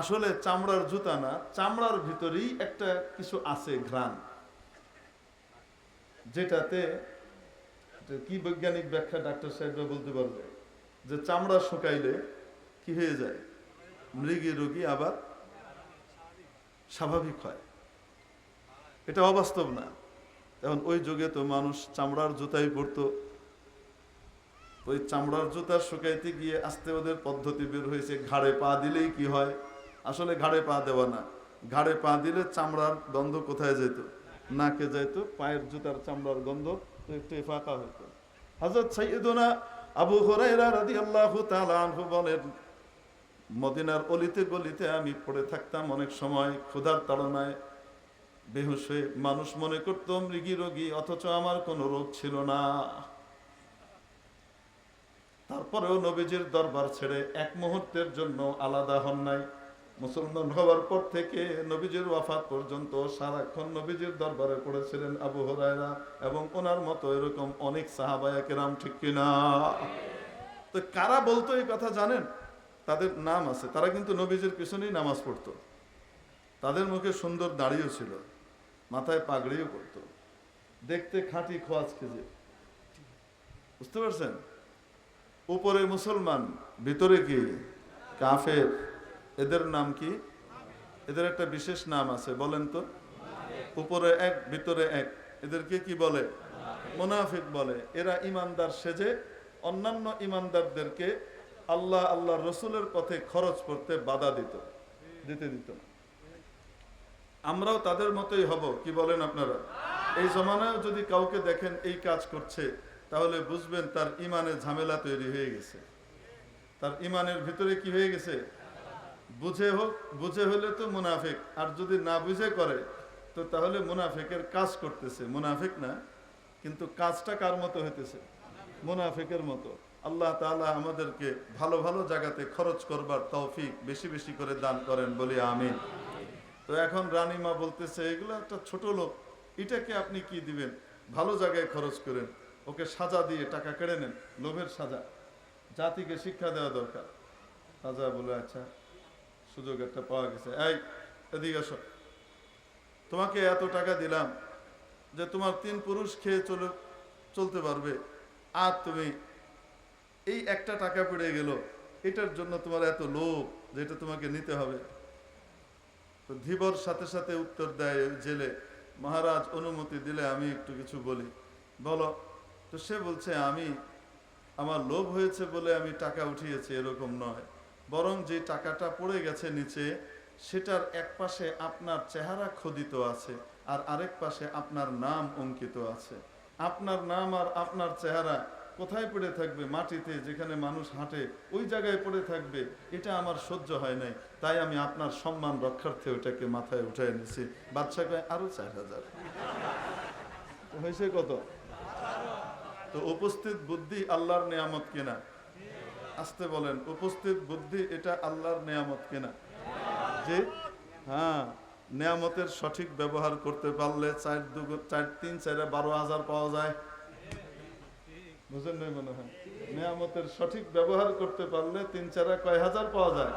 আসলে চামড়ার জুতা না, চামড়ার ভিতরেই একটা কিছু আছে, ঘ্রাণ, যেটাতে কি বৈজ্ঞানিক ব্যাখ্যা ডাক্তার সাহেবরা বলতে পারবে যে চামড়া শুকাইলে কি হয়ে যায়, মৃগী রোগী আবার স্বাভাবিক হয়। এটা অবাস্তব না। এখন ওই যুগে তো মানুষ চামড়ার জুতাই পরতো। ওই চামড়ার জুতা শুকাইতে গিয়ে আস্তে ওদের পদ্ধতি বের হয়েছে, ঘাড়ে পা দিলেই কি হয়। আসলে ঘাড়ে পা দেওয়া না, ঘাড়ে পা দিলে চামড়ার গন্ধ কোথায় যেত, নাকে যাইতো, পায়ের জুতার চামড়ার গন্ধ তো একটু ফাঁকা হতো। হযরত সাইয়্যিদুনা আবু হুরায়রা রাদিয়াল্লাহু তাআলা আনহু বলেন, মদিনার অলিতে গলিতে আমি পড়ে থাকতাম অনেক সময় ক্ষুধার তাড়নায় বেহুশ হয়ে। মানুষ মনে করত মৃগী রোগী, অথচ আমার কোনো রোগ ছিল না। তারপরেও নবীজির দরবার ছেড়ে এক মুহূর্তের জন্য আলাদা হন নাই। মুসলমান হওয়ার পর থেকে নবীজির ওয়াফাত পর্যন্ত সারাক্ষণ নবীজির দরবারে পড়েছিলেন আবু হুরায়রা এবং ওনার মতো এরকম অনেক সাহাবায়ে কেরাম, ঠিক কিনা? তো কারা বলতো এই কথা জানেন? তাদের নাম আছে, তারা কিন্তু নবীজির পিছনেই নামাজ পড়তো। তাদের মুখে সুন্দর দাড়িও ছিল, মাথায় পাগড়িও করতো, দেখতে খাঁটি খোয়াজ খেজে, বুঝতে পারছেন? উপরে মুসলমান, ভিতরে কি কাফের। এদের নাম কি? এদের একটা বিশেষ নাম আছে, বলেন তো? উপরে এক ভিতরে এক, এদেরকে কি বলে? মুনাফিক বলে। এরা ইমানদার সেজে অন্যান্য ইমানদারদেরকে আল্লাহ আল্লাহ রসুলের পথে খরচ করতে বাধা দিতে দিত না। আমরাও তাদের মতোই হব, কি বলেন আপনারা? এই জমানায় যদি কাউকে দেখেন এই কাজ করছে, তাহলে বুঝবেন তার ইমানে ঝামেলা তৈরি হয়ে গেছে, তার ইমানের ভিতরে কি হয়ে গেছে। বুঝে হলে তো মুনাফিক, আর যদি না বুঝে করে তো তাহলে মুনাফিকের কাজ করতেছে। মুনাফিক না, কিন্তু কাজটা কার মতো হইতেছে? মুনাফিকের মতো। আল্লাহ তাআলা আমাদেরকে ভালো ভালো জায়গাতে খরচ করবার তৌফিক বেশি বেশি করে দান করেন, বলি আমিন। তো এখন রানীমা বলতেছে এগুলো একটা ছোট লোক, এটাকে আপনি কি দিবেন, ভালো জায়গায় খরচ করেন, ওকে সাজা দিয়ে টাকা কেড়ে নেন, লোভের সাজা। জাতিকে শিক্ষা দেওয়া দরকার। সাজা বলে, আচ্ছা সুযোগ একটা পাওয়া গেছে, এই এদিকে আসো, তোমাকে এত টাকা দিলাম যে তোমার 3 পুরুষ খেয়ে চলতে পারবে, আর তুমি এই একটা টাকা পড়ে গেল, এটার জন্য তোমার এত লোভ যে এটা তোমাকে নিতে হবে। তো ধীবর সাথে সাথে উত্তর দেয় জেলে, মহারাজ অনুমতি দিলে আমি একটু কিছু বলি। বলো। তো সে বলছে, আমার লোভ হয়েছে বলে আমি টাকা উঠিয়েছি এরকম নয়, বরং যে টাকাটা পড়ে গেছে নিচে, সেটার এক পাশে আপনার চেহারা খোদিত আছে আর আরেক পাশে আপনার নাম অঙ্কিত আছে। আপনার নাম আর আপনার চেহারা কোথায় পড়ে থাকবে? মাটিতে, যেখানে মানুষ হাঁটে ওই জায়গায় পড়ে থাকবে। এটা আমার সহ্য হয় নাই, তাই আমি আপনার সম্মান রক্ষার্থে ওটাকে মাথায় উঠে এনেছি। বাদশা কয় আরো 4000। হয়েছে কত? তো উপস্থিত বুদ্ধি আল্লাহর নেয়ামত কিনা? আসতে বলেন, উপস্থিত বুদ্ধি এটা আল্লাহর নেয়ামত কিনা? যে হ্যাঁ, নেয়ামতের সঠিক ব্যবহার করতে পারলে 4 2 4 3 4 12,000 পাওয়া যায়। বুঝেন নাই মনে হয়? নেয়ামতের সঠিক ব্যবহার করতে পারলে 3 4 কয় হাজার পাওয়া যায়?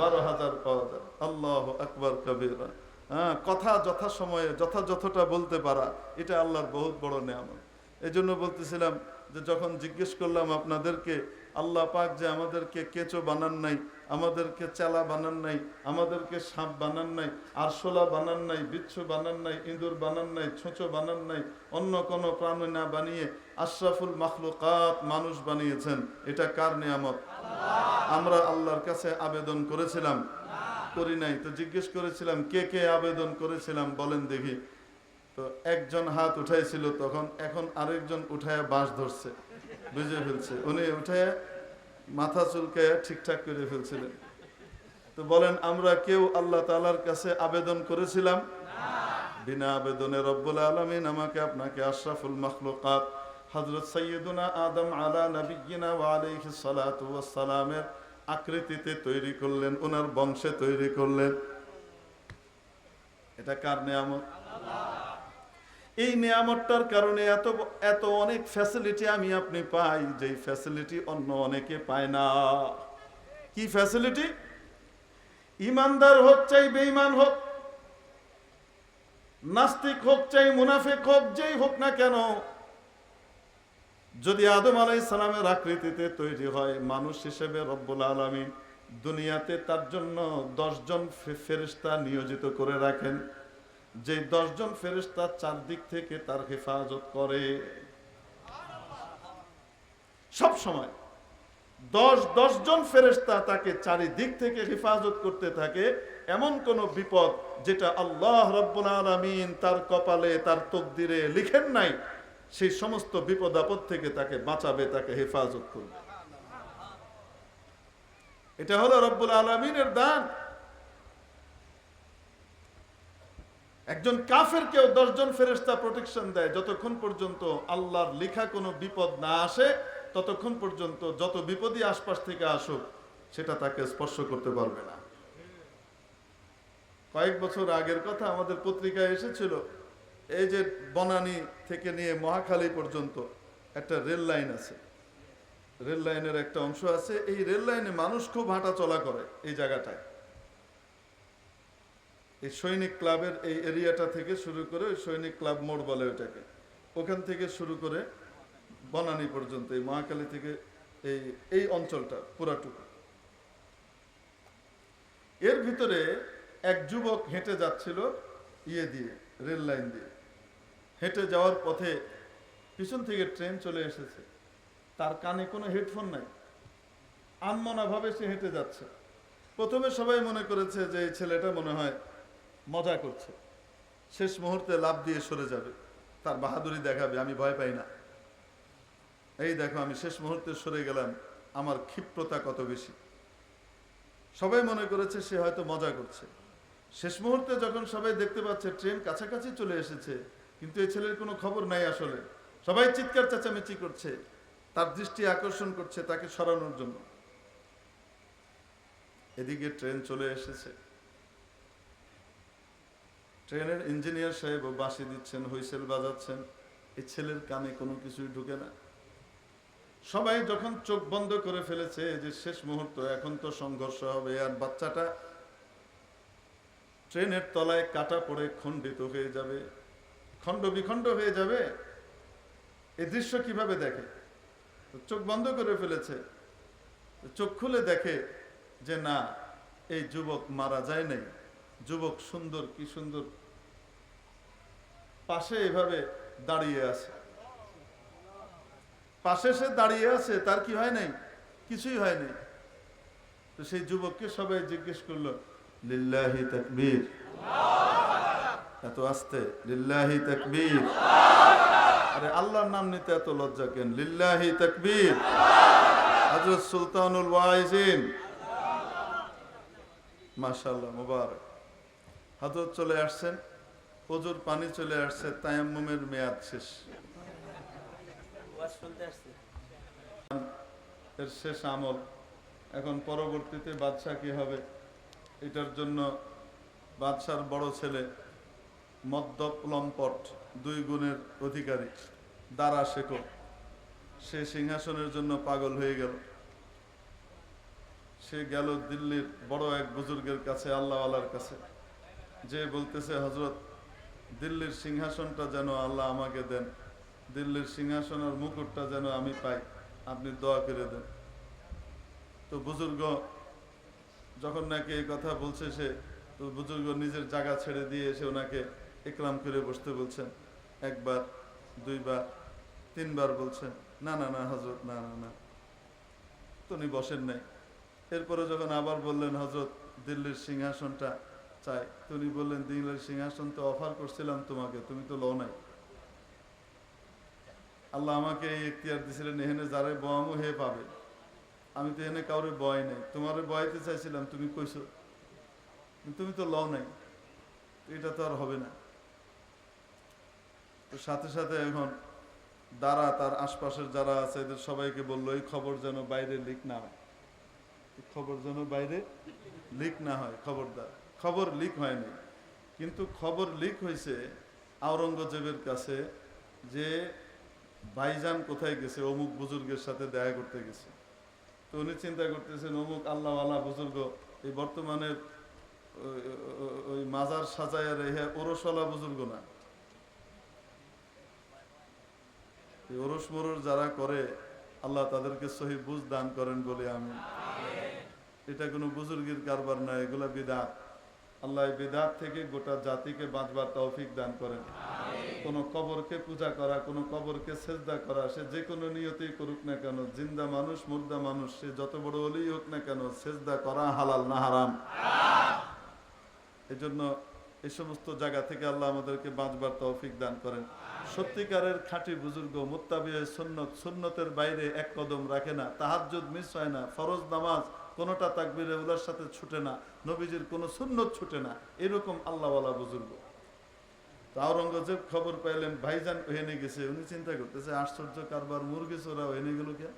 12,000 পাওয়া যায়। আল্লাহু আকবার কবীরা। হ্যাঁ, কথা যথাসময়ে যথাযথটা বলতে পারা, এটা আল্লাহর বহুত বড় নেয়ামত। এই জন্য বলতেছিলাম যে যখন জিজ্ঞেস করলাম আপনাদেরকে, আল্লাহ পাক যে আমাদেরকে কেঁচো বানান নাই, আমাদেরকে চেলা বানান নাই, আমাদেরকে সাপ বানান নাই, আরশোলা বানান নাই, বিচ্ছু বানান নাই, ইঁদুর বানান নাই, ছুঁচো বানান নাই, অন্য কোনো প্রাণী না বানিয়ে আশরাফুল মাখলুকাত মানুষ বানিয়েছেন। এটা কার নিয়ামত? আমরা আল্লাহর কাছে আবেদন করেছিলাম? করি নাই। তো জিজ্ঞেস করেছিলাম কে কে আবেদন করেছিলাম বলেন দেখি। তো একজন হাত উঠাইছিল তখন, এখন আরেকজন উঠায় বাঁশ ধরছে, বুঝে ফেলছে, উনি উঠায় মাথা চুলকায় ঠিকঠাক করে ফেলছিলেন। তো বলেন আমরা কেউ আল্লাহ তাআলার কাছে আবেদন করেছিলাম? বিনা আবেদনে রব্বুল আলামিন আমাকে আপনাকে আশরাফুল মাখলুকাত হযরত সাইয়্যিদুনা আদম আলা নবিয়্যিনা ওয়া আলাইহিস সালাতু ওয়াস সালামের আকৃতিতে তৈরি করলেন, ওনার বংশে তৈরি করলেন। এটা কার নিয়ামত? এই নিয়ামতটার কারণে এত এত অনেক ফ্যাসিলিটি আমি আপনি পাই, যে ফ্যাসিলিটি অন্য অনেকে পায় না। কি ফ্যাসিলিটি? ইমানদার হোক চাই বেঈমান হোক, নাস্তিক হোক চাই মুনাফিক হোক, যেই হোক না কেন, যদি আদম আলাইহিস সালামের আকৃতিতে তৈরি হয়, মানুষ হিসেবে রব্বুল আলামিন দুনিয়াতে তার জন্য 10 জন ফেরেশতা নিয়োজিত করে রাখেন, যে 10 জন ফেরেশতা চারদিক থেকে তার হেফাজত করে সব সময়। 10 জন ফেরেশতা তাকে চারিদিক থেকে হেফাজত করতে থাকে। এমন কোন বিপদ যেটা আল্লাহ রাব্বুল আলামিন তার কপালে, তার তকদিরে লিখেন নাই, সেই সমস্ত বিপদ আপদ থেকে তাকে বাঁচাবে, তাকে হেফাজত করবে। এটা হলো রব্বুল আলামিনের দান। একজন কাফেরকেও 10 জন ফেরেশতা প্রোটেকশন দেয়, যতক্ষণ পর্যন্ত আল্লাহর লেখা কোনো বিপদ না আসে, ততক্ষণ পর্যন্ত যত বিপদই আশপাশ থেকে আসুক সেটা তাকে স্পর্শ করতে পারবে না। কয়েক বছর আগের কথা, আমাদের পত্রিকায় এসেছিল, এই যে বনানী থেকে নিয়ে মহাখালী পর্যন্ত একটা রেল লাইন আছে, রেল লাইনের একটা অংশ আছে, এই রেল লাইনে মানুষ খুব হাঁটা চলা করে। এই জায়গাটায় এই সৈনিক ক্লাবের এই এরিয়াটা থেকে শুরু করে, ওই সৈনিক ক্লাব মোড় বলে ওটাকে, ওখান থেকে শুরু করে বনানী পর্যন্ত, এই মহাখালী থেকে এই অঞ্চলটা পুরাটুকু। এর ভিতরে এক যুবক হেঁটে যাচ্ছিল দিয়ে রেল লাইন দিয়ে, হেঁটে যাওয়ার পথে পিছন থেকে ট্রেন চলে এসেছে। তার কানে কোনো হেডফোন নাই, আনমনা ভাবে সে হেঁটে যাচ্ছে। প্রথমে সবাই মনে করেছে যে এই ছেলেটা মনে হয় মজা করছে, শেষ মুহূর্তে লাফ দিয়ে সরে যাবে, তার বাহাদুরি দেখাবে, আমি ভয় পাই না, এই দেখো আমি শেষ মুহূর্তে সরে গেলাম, আমার ক্ষিপ্রতা কত বেশি। সবাই মনে করেছে সে হয়তো মজা করছে। শেষ মুহূর্তে যখন সবাই দেখতে পাচ্ছে ট্রেন কাছাকাছি চলে এসেছে, কিন্তু এই ছেলের কোনো খবর নাই আসলে, সবাই চিৎকার চেঁচামেচি করছে, তার দৃষ্টি আকর্ষণ করছে তাকে সরানোর জন্য। এদিকে ট্রেন চলে এসেছে, ট্রেনের ইঞ্জিনিয়ার সাহেব বাঁশি দিচ্ছেন, হুইসেল বাজাচ্ছেন, এই ছেলের কানে কোনো কিছুই ঢুকে না। সবাই যখন চোখ বন্ধ করে ফেলেছে যে শেষ মুহূর্ত, এখন তো সংঘর্ষ হবে, আর বাচ্চাটা ট্রেনের তলায় কাটা পড়ে খণ্ডিত হয়ে যাবে, খণ্ড বিখণ্ড হয়ে যাবে, এই দৃশ্য কিভাবে দেখে? চোখ বন্ধ করে ফেলেছে। চোখ খুলে দেখে যে না, এই যুবক মারা যায় নাই, যুবক সুন্দর, কি সুন্দর পাশে এভাবে দাঁড়িয়ে আছে, পাশে সে দাঁড়িয়ে আছে, তার কি হয় নাই? কিছুই হয় নাই। তো সেই যুবককে সবাই জিজ্ঞেস করলো, লিল্লাহি তাকবীর, এত আস্তে, লিল্লাহি তাকবীর, আরে আল্লাহর নাম নিতে এত লজ্জা কেন? লিল্লাহি তাকবীর। হযরত সুলতানুল ওয়াইজিন, মাশাআল্লাহ, মুবারক। হযরত চলে আসছেন, ওজুর পানি চলে আসছে, তায়াম্মুমের মেয়াদ শেষ, এর শেষ আমল। এখন পরবর্তীতে বাদশাহ কি হবে, এটার জন্য বাদশার বড় ছেলে মদ্যপ লম্পট, 2 গুণের অধিকারী, দারা শেখো, সে সিংহাসনের জন্য পাগল হয়ে গেল। সে গেল দিল্লির বড় এক বুজুর্গের কাছে, আল্লাহওয়ালার কাছে, যে বলতেছে, হযরত, দিল্লির সিংহাসনটা যেন আল্লাহ আমাকে দেন, দিল্লির সিংহাসনের মুকুটটা যেন আমি পাই, আপনি দোয়া করে দেন। তো বুজুর্গ যখন নাকি এই কথা বলছে, সে তো বুজুর্গ নিজের জায়গা ছেড়ে দিয়ে এসে ওনাকে ইকরাম করে বসতে বলছেন। 1 বার, 2 বার, 3 বার বলছেন, না না না হযরত, না না না, তো উনি বসেন নাই। এরপরে যখন আবার বললেন, হযরত, দিল্লির সিংহাসনটা চাই, তো উনি বললেন, দিল্লির সিংহাসন তো অফার করছিলাম তোমাকে, তুমি তো লও নাই। আল্লাহ আমাকে এই ইখতিয়ার দিয়েছিলেন, এখানে যারে বয়ামও হে পাবে, আমি তো এখানে কাউরে বয় নাই, তোমারে বয়াইতে চাইছিলাম, তুমি কইছো, তুমি তো লও নাই, এটা তো আর হবে না। তো সাথে সাথে এখন দ্বারা তার আশপাশের যারা আছে এদের সবাইকে বললো, এই খবর যেন বাইরে লিক না হয়, খবর যেন বাইরে লিক না হয়, খবরদার। খবর লিক হয়নি, কিন্তু খবর লিক হয়েছে আওরঙ্গজেবের কাছে, যে ভাইজান কোথায় গেছে, অমুক বুজুর্গের সাথে দেখা করতে গেছে। তো উনি চিন্তা করতেছেন, অমুক আল্লাহওয়ালা বুজুর্গ এই বর্তমানের ওই মাজার সাজায় রেখে ওরসওয়ালা বুজুর্গ না, এই ওরস মরস যারা করে, আল্লাহ তাদেরকে সহি বুঝ দান করেন বলে আমি। এটা কোনো বুজুর্গের কারবার না, এগুলা বিদআত। আল্লাহ বিদআত থেকে গোটা জাতিকে বাঁচবার তৌফিক দান করেন। কোনো কবরকে পূজা করা, কোনো কবরকে সেজদা করা, সে যে কোনো নিয়তেই করুক না কেন, জিন্দা মানুষ মুর্দা মানুষ, সে যত বড় ওলিই হোক না কেন, সেজদা করা হালাল না হারাম। এজন্য এই সমস্ত জায়গা থেকে আল্লাহ আমাদেরকে বাঁচবার তৌফিক দান করেন। সত্যিকারের খাঁটি বুজুর্গ, মুত্তাবিয়ে সুন্নত, সুন্নতের বাইরে 1 কদম রাখে না, তাহাজ্জুদ মিস হয় না, ফরজ নামাজ কোনোটা তাকবীরে উলার সাথে ছুটে না, নবীজির কোনো সুন্নত ছুটে না, এরকম আল্লাহওয়ালা বুজুর্গ। তো আওরঙ্গজেব খবর পাইলেন ভাইজান ওখানে গেছে, উনি চিন্তা করতেছে, আশ্চর্য কারবার, মুরগি চোরা ওখানে গেল কে?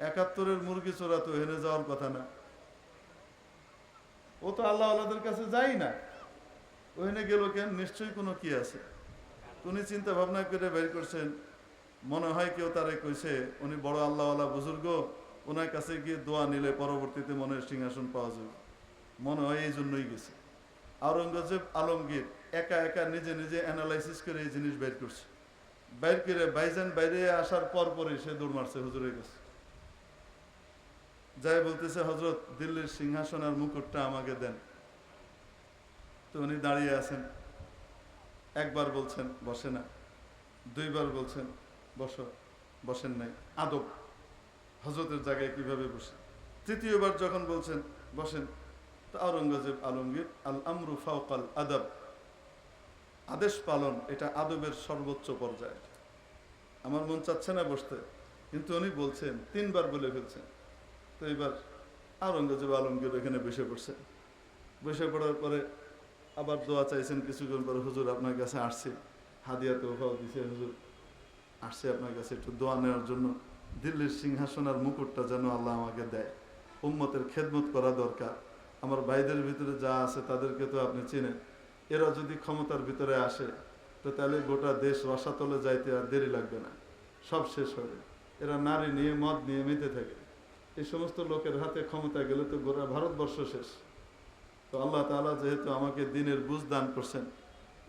71-এর মুরগি চোরা তো ওখানে যাওয়ার কথা না, ও তো আল্লাহওয়ালাদের কাছে যাই না, ওখানে গেল কেন? নিশ্চয়ই কোনো কি আছে। উনি চিন্তা ভাবনা করে বের করছেন, মনে হয় কেউ তারে কইছে, উনি বড় আল্লাহওয়ালা বুজুর্গ, ওনার কাছে গিয়ে দোয়া নিলে পরবর্তীতে মনের সিংহাসন পাওয়া যাবে, মনে হয় এই জন্যই গেছে। আওরঙ্গজেব আলমগীর একা একা নিজে নিজে অ্যানালাইসিস করে এই জিনিস বের করছে, বের করে ভাইজান বাইরে আসার পরই সে দৌড় মারছে হুজুরের কাছে, যাই বলতেছে, হযরত, দিল্লির সিংহাসন আর মুকুটটা আমাকে দেন। তো উনি দাঁড়িয়ে আছেন, 1 বার বলছেন, বসে না, 2 বার বলছেন, বসো, বসেন নাই, আদব, হযরতের জায়গায় কিভাবে বসে। 3য় বার যখন বলছেন বসেন, তো আওরঙ্গজেব আলমগীর, আল আমরু ফাওকাল আদব, আদেশ পালন এটা আদবের সর্বোচ্চ পর্যায়ে। আমার মন চাচ্ছে না বসতে, কিন্তু উনি বলছেন, 3 বার বলে ফেলছেন। তো এবার আওরঙ্গজেব আলমগীর এখানে বসে পড়ছেন, বসে পড়ার পরে আবার দোয়া চাইছেন। কিছুক্ষণ পরে, হুজুর আপনার কাছে আসছি, হাদিয়া তোফাও দিছে, হুজুর আসছে আপনার কাছে একটু দোয়া নেওয়ার জন্য, দিল্লির সিংহাসন আর মুকুটটা যেন আল্লাহ আমাকে দেয়, উম্মতের খেদমত করা দরকার। আমার ভাইদের ভিতরে যা আছে তাদেরকে তো আপনি চিনেন, এরা যদি ক্ষমতার ভিতরে আসে তো তাহলে গোটা দেশ রসাতলে যাইতে আর দেরি লাগবে না, সব শেষ হবে। এরা নারী নিয়ে, মদ নিয়ে মেতে থাকে, এই সমস্ত লোকের হাতে ক্ষমতা গেলে তো গোটা ভারতবর্ষ শেষ। তো আল্লাহ তাআলা যেহেতু আমাকে দ্বীনের বুঝ দান করছেন,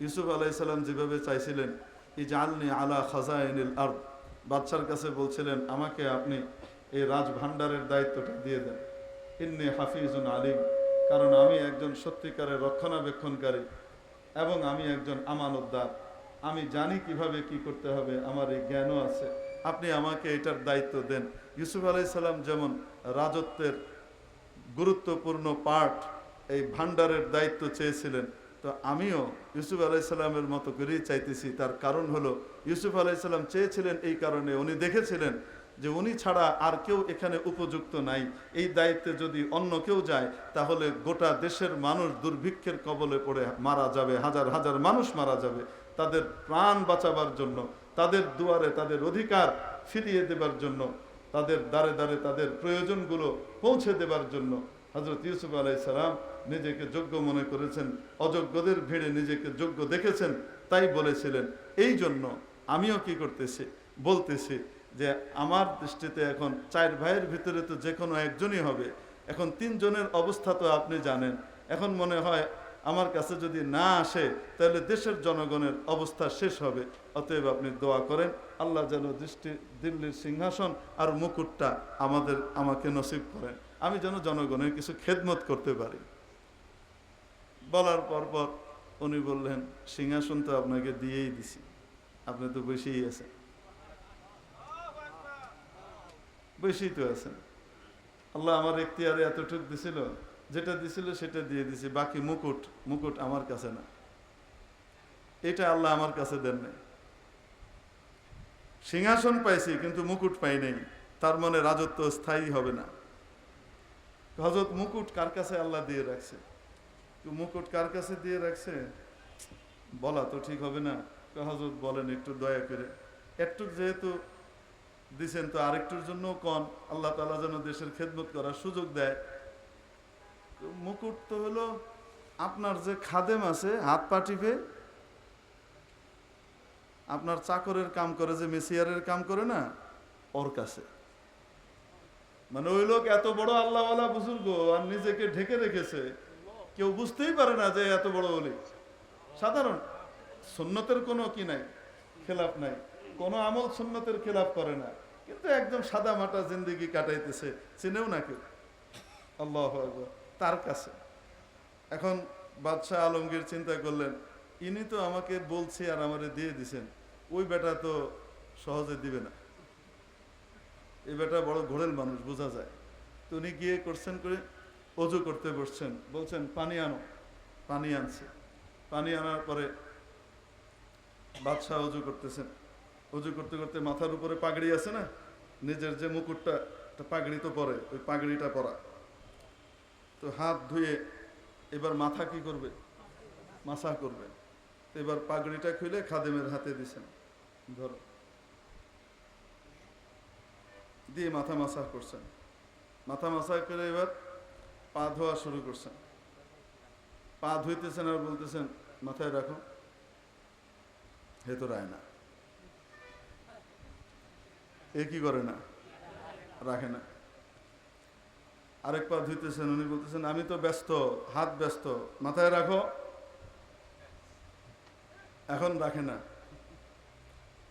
ইউসুফ আলাইহিস সালাম যেভাবে চাইছিলেন, ইজআলনি আলা খাজাইনিল আরদ, বাদশার কাছে বলছিলেন, আমাকে আপনি এই রাজভাণ্ডারের দায়িত্বটা দিয়ে দেন, ইন্নী হাফিজুন আলিম, কারণ আমি একজন সত্যিকারের রক্ষণাবেক্ষণকারী এবং আমি একজন আমানতদার, আমি জানি কিভাবে কি করতে হবে, আমার এই জ্ঞানও আছে, আপনি আমাকে এটার দায়িত্ব দেন। ইউসুফ আলাইহিস সালাম যেমন রাজত্বের গুরুত্বপূর্ণ পার্ট, এই ভাণ্ডারের দায়িত্ব চেয়েছিলেন, তো আমিও ইউসুফ আলাইসাল্লামের মতো করেই চাইতেছি। তার কারণ হলো ইউসুফ আলাইসাল্লাম চেয়েছিলেন এই কারণে, উনি দেখেছিলেন যে উনি ছাড়া আর কেউ এখানে উপযুক্ত নাই। এই দায়িত্বে যদি অন্য কেউ যায় তাহলে গোটা দেশের মানুষ দুর্ভিক্ষের কবলে পড়ে মারা যাবে, হাজার হাজার মানুষ মারা যাবে। তাদের প্রাণ বাঁচাবার জন্য, তাদের দুয়ারে তাদের অধিকার ফিরিয়ে দেবার জন্য, তাদের দ্বারে দ্বারে তাদের প্রয়োজনগুলো পৌঁছে দেবার জন্য হযরত ইউসুফ আলাইহিস সালাম নিজেকে যোগ্য মনে করেছেন, অযোগ্যদের ভিড়ে নিজেকে যোগ্য দেখেছেন, তাই বলেছিলেন। এই জন্য আমিও কি করতেছি, বলতেছি যে আমার দৃষ্টিতে এখন 4 ভাইয়ের ভিতরে তো যে কোনো একজনই হবে। এখন 3 জনের অবস্থা তো আপনি জানেন। এখন মনে হয় আমার কাছে যদি না আসে তাহলে দেশের জনগণের অবস্থা শেষ হবে। অতএব আপনি দোয়া করেন আল্লাহ যেন দিল্লির সিংহাসন আর মুকুটটা আমাকে নসিব করেন, আমি যেন জনগণের কিছু খেদমত করতে পারি। বলার পর উনি বললেন, সিংহাসন তো আপনাকে দিয়েই দিছি, আপনি তো বসেই আছেন, বসেই তো আছেন। আল্লাহ আমার এখতিয়ারে এতটুকু দিছিল, যেটা দিছিল সেটা দিয়ে দিছি, বাকি মুকুট আমার কাছে না, এটা আল্লাহ আমার কাছে দেন নাই। সিংহাসন পাইছি কিন্তু মুকুট পাই নাই, তার মানে রাজত্ব স্থায়ী হবে না। হযরত মুকুট কার কাছে আল্লাহ দিয়ে রাখছে? মুকুট কার কাছে দিয়ে রাখছে বলা তো ঠিক হবে না। হযরত বলেন একটু দয়া করে, একটু যেহেতু দিছেন তো আরেকটুর জন্য কন, আল্লাহ তাআলা যেন দেশের খেদমত করার সুযোগ দেয়। মুকুট তো হলো আপনার যে খাদেম আছে হাত পা টিপে, আপনার চাকরের কাম করে, যে মেসিয়ারের কাম করে না, ওর কাছে। মানে ওই লোক এত বড় আল্লাহওয়ালা বুজুর্গ আর নিজেকে ঢেকে রেখেছে, কেউ বুঝতেই পারে না যে এত বড় ওলি। সাধারণ সুন্নতের কোনো কি নাই, খেলাফ নাই, কোনো আমল সুন্নতের খেলাফ করে না, কিন্তু একদম সাদা মাটা জিন্দেগি কাটাইতেছে, চিনেও না কেউ। আল্লাহু আকবার। তার কাছে এখন বাদশাহ আলমগীর চিন্তা করলেন, ইনি তো আমাকে বলছে আর আমারে দিয়ে দিছেন, ওই বেটা তো সহজে দিবে না, এই বেটা বড় ঘোরেল মানুষ বোঝা যায়। তো উনি গিয়ে করছেন করে অজু করতে বসছেন, বলছেন পানি আনো। পানি আনছে। পানি আনার পরে বাদশাহ অজু করতেছেন। অজু করতে করতে মাথার উপরে পাগড়ি আছে না, নিজের যে মুকুটটা, পাগড়ি তো পরে, ওই পাগড়িটা পরা। তো হাত ধুয়ে এবার মাথা কি করবে, মাসা করবে। এবার পাগড়িটা খুলে খাদেমের হাতে দিছেন, ধরো, দিয়ে মাথা মাসা করছেন। মাথা মাসা করে এবার পা ধোয়া শুরু করছেন। পা ধুইতেছেন আর বলতেছেন মাথায় রাখো। হে তো রায় না, এ কি করে না, রাখে না। আরেক পা ধুইতেছেন, উনি বলতেছেন আমি তো ব্যস্ত, হাত ব্যস্ত, মাথায় রাখো। এখন রাখে না।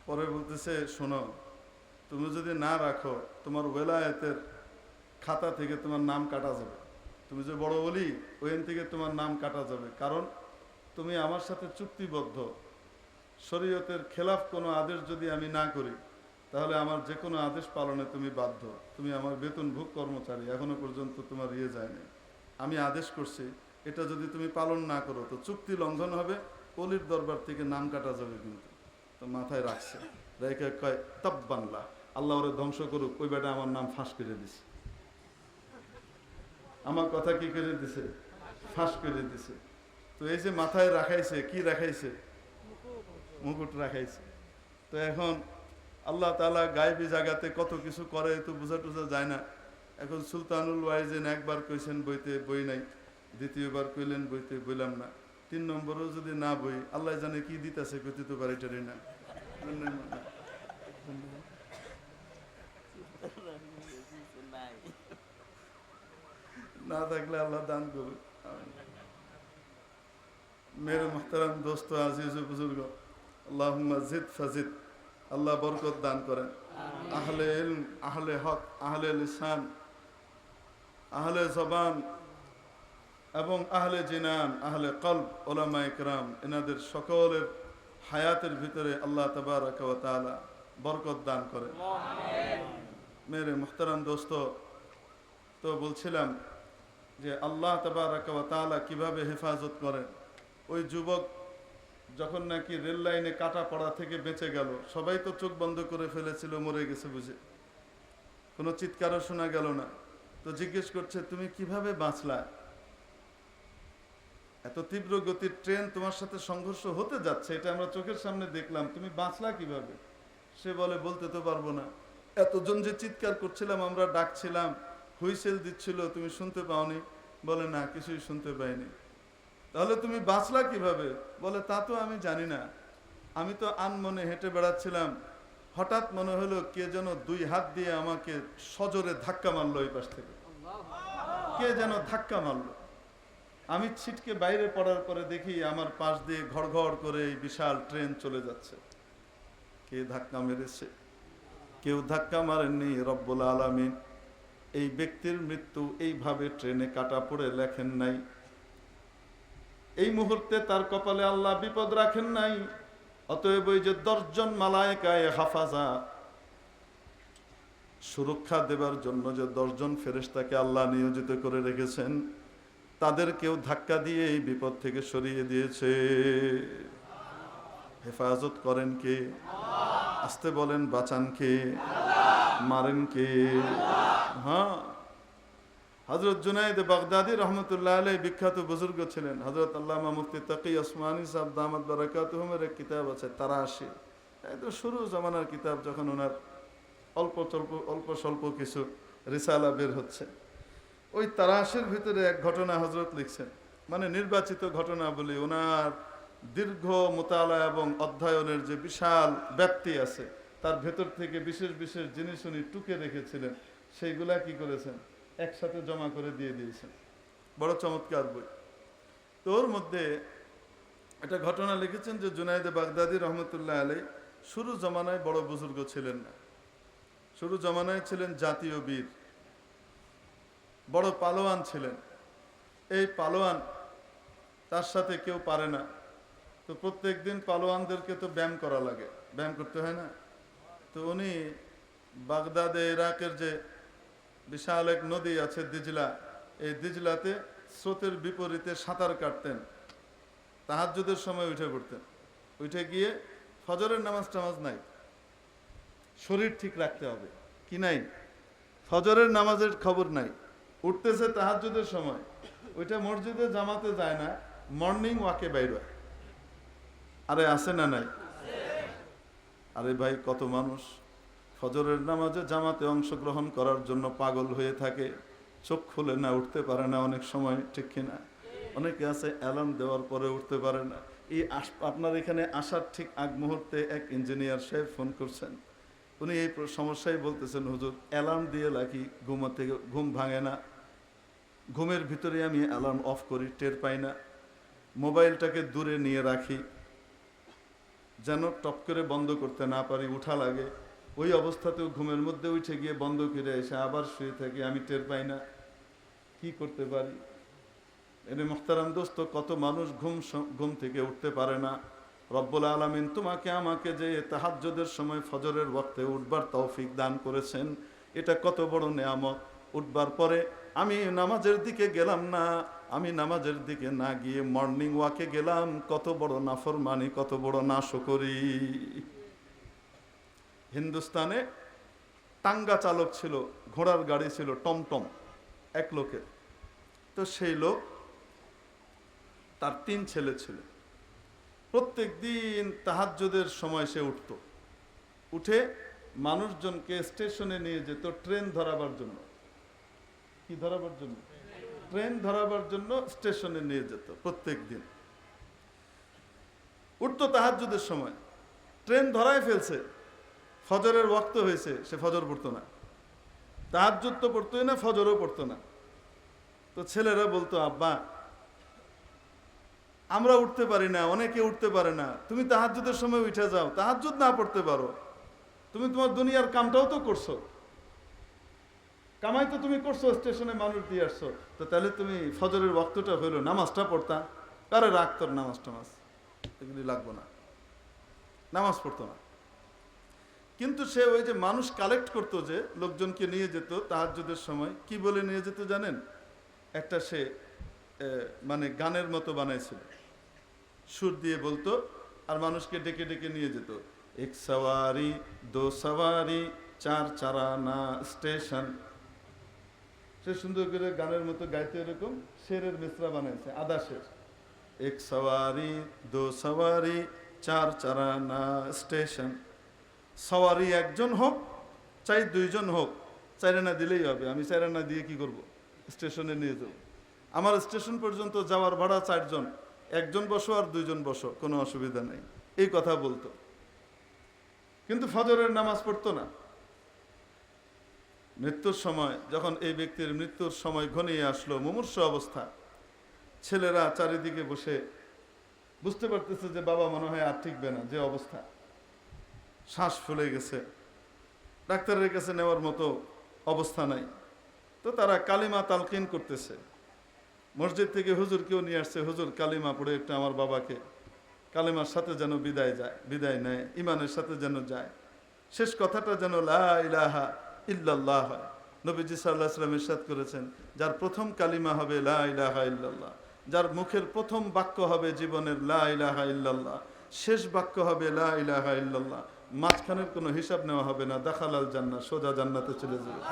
পরে বলতেছে শোনো, তুমি যদি না রাখো তোমার ওয়েলায়েতের খাতা থেকে তোমার নাম কাটা যাবে, তুমি যে বড় ওলি ওইখান থেকে তোমার নাম কাটা যাবে, কারণ তুমি আমার সাথে চুক্তিবদ্ধ। শরীয়তের খেলাফ কোনো আদেশ যদি আমি না করি তাহলে আমার যে কোনো আদেশ পালনে তুমি বাধ্য। তুমি আমার বেতনভোগ কর্মচারী, এখনো পর্যন্ত তোমার ইয়ে যায়নি। আমি আদেশ করছি, এটা যদি তুমি পালন না করো তো চুক্তি লঙ্ঘন হবে, অলির দরবার থেকে নাম কাটা যাবে। কিন্তু তো মাথায় রাখছে, রেখে কয় তব বাংলা, আল্লাহ ওরে ধ্বংস করুক, ওই বেটা আমার নাম ফাঁস করে দিছে, আমার কথা কি করে দিছে, ফাঁস করে দিছে। তো এই যে মাথায় রাখাইছে, কি রাখাইছে, মুকুট রাখাইছে। তো এখন আল্লাহ তাআলা গায়েবী জায়গাতে কত কিছু করে তো বোঝা টুঝা যায় না। এখন সুলতানুল ওয়াইজেন একবার কইছেন বইতে বই নাই, দ্বিতীয়বার কইলেন বইতে বইলাম না, 3 নম্বরও যদি না বই, আল্লাহ জানে কি দিতেছে, কইতে তো পারি টারি না। না থাকলে আল্লাহ দান করবে। মেরে মুহতারাম দোস্ত, আজিজ ও বুজুর্গ, আল্লাহুম্মা জিদ ফাজিদ, আল্লাহ বরকত দান করেন। আহলে ইলম, আহলে হক, আহলে লিসান, আহলে জবান এবং আহলে জিনান, আহলে কলব, ওলামা ইকরাম, এনাদের সকলের হায়াতের ভিতরে আল্লাহ তাবারাকা ওয়া তাআলা বরকত দান করেন। মেরে মুহতারাম দোস্ত, তো বলছিলাম যে আল্লাহ তাবারাকা ওয়া তাআলা কিভাবে হেফাজত করেন। ওই যুবক যখন নাকি রেল লাইনে কাটা পড়া থেকে বেঁচে গেল, সবাই তো চোখ বন্ধ করে ফেলেছিল, মরে গেছে বুঝে, কোনো চিৎকারও শোনা গেল না। তো জিজ্ঞেস করছে, তুমি কিভাবে বাঁচলা? এত তীব্র গতির ট্রেন তোমার সাথে সংঘর্ষ হতে যাচ্ছে, এটা আমরা চোখের সামনে দেখলাম, তুমি বাঁচলা কিভাবে? সে বলে, বলতে তো পারবো না, এতজন যে চিৎকার করছিলাম, আমরা ডাকছিলাম, হুইসেল দিচ্ছিল, তুমি শুনতে পাওনি? বলে, না, কিছুই শুনতে পাইনি। তাহলে তুমি বাঁচলা কিভাবে? বলে, তা তো আমি জানি না, আমি তো আনমনে হেঁটে বেড়াচ্ছিলাম, হঠাৎ মনে হলো কে যেন 2 হাত দিয়ে আমাকে সজোরে ধাক্কা মারলো, এই পাশ থেকে কে যেন ধাক্কা মারলো। আমি ছিটকে বাইরে পড়ার পরে দেখি আমার পাশ দিয়ে ঘড় ঘড় করে এই বিশাল ট্রেন চলে যাচ্ছে। কে ধাক্কা মেরেছে? কেউ ধাক্কা মারেননি, রব্বুল আলামিন এই ব্যক্তির মৃত্যু এইভাবে ট্রেনে কাটা পড়ে লেখেন নাই। এই মুহূর্তে তার কপালে আল্লাহ বিপদ রাখেন নাই। অতএব ওই যে 10 জন মালায়েকায়ে হাফাজা, সুরক্ষা দেবার জন্য যে 10 জন ফেরেশতাকে আল্লাহ নিয়োজিত করে রেখেছেন, তাদের কেউ ধাক্কা দিয়ে এই বিপদ থেকে সরিয়ে দিয়েছে। হেফাজত করেন কে? আসতে বলেন, বাঁচান কে? মারেন কে? হ্যাঁ, হযরত জুনায়েদ বাগদাদী রহমতুল্লাহ আলাইহি বিখ্যাত বুজুর্গ ছিলেন। হযরত আল্লামা মুফতি তাকি ওসমানী সাহেব দামাত বারাকাতুহুমের এক কিতাব আছে, তারাশি, একদম শুরু জামানার কিতাব, যখন ওনার অল্প স্বল্প কিছু রিসালা বের হচ্ছে, ওই তারাশির ভিতরে এক ঘটনা হযরত লিখছেন, মানে নির্বাচিত ঘটনা বলি, ওনার দীর্ঘ মোতালা এবং অধ্যয়নের যে বিশাল ব্যাপ্তি আছে, তার ভেতর থেকে বিশেষ বিশেষ জিনিস উনি টুকে রেখেছিলেন, সেইগুলা কি করেছেন, একসাথে জমা করে দিয়ে দিয়েছেন। বড় চমৎকার বই। তো ওর মধ্যে একটা ঘটনা লিখেছেন যে জুনায়েদ বাগদাদী রহমতুল্লাহ আলাইহি শুরু জমানায় বড় বুজুর্গ ছিলেন না, শুরু জমানায় ছিলেন জাতীয় বীর, বড় পালোয়ান ছিলেন। এই পালোয়ান, তার সাথে কেউ পারে না। তো প্রত্যেক দিন পালোয়ানদেরকে তো ব্যায়াম করা লাগে, ব্যায়াম করতে হয় না? তো উনি বাগদাদে, ইরাকের যে বিশাল এক নদী আছে দিজলা, এই দিজলাতে স্রোতের বিপরীতে সাঁতার কাটতেন, তাহাজ্জুদের সময় উঠে পড়তেন। উঠে গিয়ে ফজরের নামাজ টামাজ নাই, শরীর ঠিক রাখতে হবে, কি নাই, ফজরের নামাজের খবর নাই, উঠতেছে তাহাজ্জুদের সময়, ওইটা মসজিদে জামাতে যায় না, মর্নিং ওয়াকে বাইর হয়। আরে আছে না নাই? আরে ভাই, কত মানুষ ফজরের নামাজে জামাতে অংশগ্রহণ করার জন্য পাগল হয়ে থাকে, চোখ খুলে না, উঠতে পারে না অনেক সময়, ঠিক কিনা? অনেকে আছে অ্যালার্ম দেওয়ার পরে উঠতে পারে না। এই আপনার এখানে আসার ঠিক আগ মুহূর্তে এক ইঞ্জিনিয়ার সাহেব ফোন করছেন, উনি এই সমস্যাই বলতেছেন, হুজুর অ্যালার্ম দিয়ে রাখি, ঘুমাতে ঘুম ভাঙে না, ঘুমের ভিতরে আমি অ্যালার্ম অফ করি, টের পাই না, মোবাইলটাকে দূরে নিয়ে রাখি যেন টপ করে বন্ধ করতে না পারি, উঠা লাগে, ওই অবস্থাতেও ঘুমের মধ্যে উঠে গিয়ে বন্ধ করে এসে আবার শুয়ে থাকি, আমি টের পাই না, কি করতে পারি? এনে মুহতারাম দোস্ত, কত মানুষ ঘুম থেকে উঠতে পারে না। রব্বুল আলামিন তোমাকে আমাকে যে তাহাজ্জুদের সময় ফজরের ওয়াক্তে উঠবার তৌফিক দান করেছেন, এটা কত বড় নেয়ামত। উঠবার পরে আমি নামাজের দিকে গেলাম না, আমি নামাজের দিকে না গিয়ে মর্নিং ওয়াকে গেলাম, কত বড় নাফরমানি, কত বড় নাশকরি। হিন্দুস্তানে টাঙ্গা চালক ছিল, ঘোড়ার গাড়ি ছিল টমটম এক লোকের। তো সেই লোক, তার 3 ছেলে ছিল। প্রত্যেক দিন তাহাজ্জুদের সময় সে উঠত, উঠে মানুষজনকে স্টেশনে নিয়ে যেত ট্রেন ধরাবার জন্য। কি ধরাবার জন্য? ট্রেন ধরাবার জন্য স্টেশনে নিয়ে যেত প্রত্যেক দিন। উঠতো তাহাজ্জুদের সময়, ট্রেন ধরায় ফেলছে, ফজরের ওয়াক্ত হয়েছে, সে ফজর পড়তো না, তাহাজ্জুদ তো পড়তোই না, ফজরও পড়তো না। তো ছেলেরা বলতো, আব্বা আমরা উঠতে পারি না, অনেকে উঠতে পারে না, তুমি তাহাজ্জুদের সময় উঠে যাও, তাহাজ্জুদ না পড়তে পারো, তুমি তোমার দুনিয়ার কামটাও তো করছো, কামাই তো তুমি করছো, স্টেশনে মানুষ দিয়ে আসছো, তো তাহলে তুমি ফজরের ওয়াক্তটা হইলো, নামাজটা পড়তা। আরে রাখ তোর নামাজ টামাজ, এগুলি লাগবো না, নামাজ পড়তো না। কিন্তু সে ওই যে মানুষ কালেক্ট করতো, যে লোকজনকে নিয়ে যেত তাহাজ্জুদের সময়, কি বলে নিয়ে যেত জানেন? একটা সে মানে গানের মতো বানাইছিল, সুর দিয়ে বলতো, আর মানুষকে ডেকে ডেকে নিয়ে যেত। এক সওয়ারি দো সওয়ারি চার চারানা স্টেশন। সে সুন্দর করে গানের মতো গাইতে, এরকম শেরের মিশ্রা বানাইছে, আদা শের। এক সওয়ারি দো সওয়ারি চার চারানা স্টেশন। সওয়ারি একজন হোক চাই দুইজন হোক, চারানা দিলেই হবে। আমি চারানা দিয়ে কি করব? স্টেশনে নিয়ে যাব। আমার স্টেশন পর্যন্ত যাওয়ার ভাড়া 4 জন, একজন বসো আর 2 জন বসো, কোনো অসুবিধা নেই, এই কথা বলতো। কিন্তু ফজরের নামাজ পড়তো না। মৃত্যুর সময় যখন এই ব্যক্তির মৃত্যুর সময় ঘনিয়ে আসলো, মুমূর্ষু অবস্থা, ছেলেরা চারিদিকে বসে বুঝতে পারতেছে যে বাবা মনে হয় আর ঠিকবে না, যে অবস্থা, শ্বাস ফুলে গেছে, ডাক্তারের কাছে নেওয়ার মতো অবস্থা নাই। তো তারা কালিমা তালকিন করতেছে। মসজিদ থেকে হুজুরকেও নিয়ে আসছে, হুজুর কালিমা পড়ে একটা আমার বাবাকে কালিমার সাথে যেন বিদায় নেয়, ইমানের সাথে যেন যায়, শেষ কথাটা যেন লা ইলাহা ইল্লাল্লাহ হয়। নবীজি সাল্লাল্লাহু আলাইহি ওয়াসাল্লাম ইরশাদ করেছেন, যার প্রথম কালিমা হবে লা ইলাহা ইল্লাল্লাহ, যার মুখের প্রথম বাক্য হবে জীবনের লা ইলাহা ইল্লাল্লাহ, শেষ বাক্য হবে লা ইলাহা ইল্লাল্লাহ, মাঝখানের কোনো হিসাব নেওয়া হবে না, দাখালাল জান্নাহ, সোজা জান্নাতে চলে যাবে।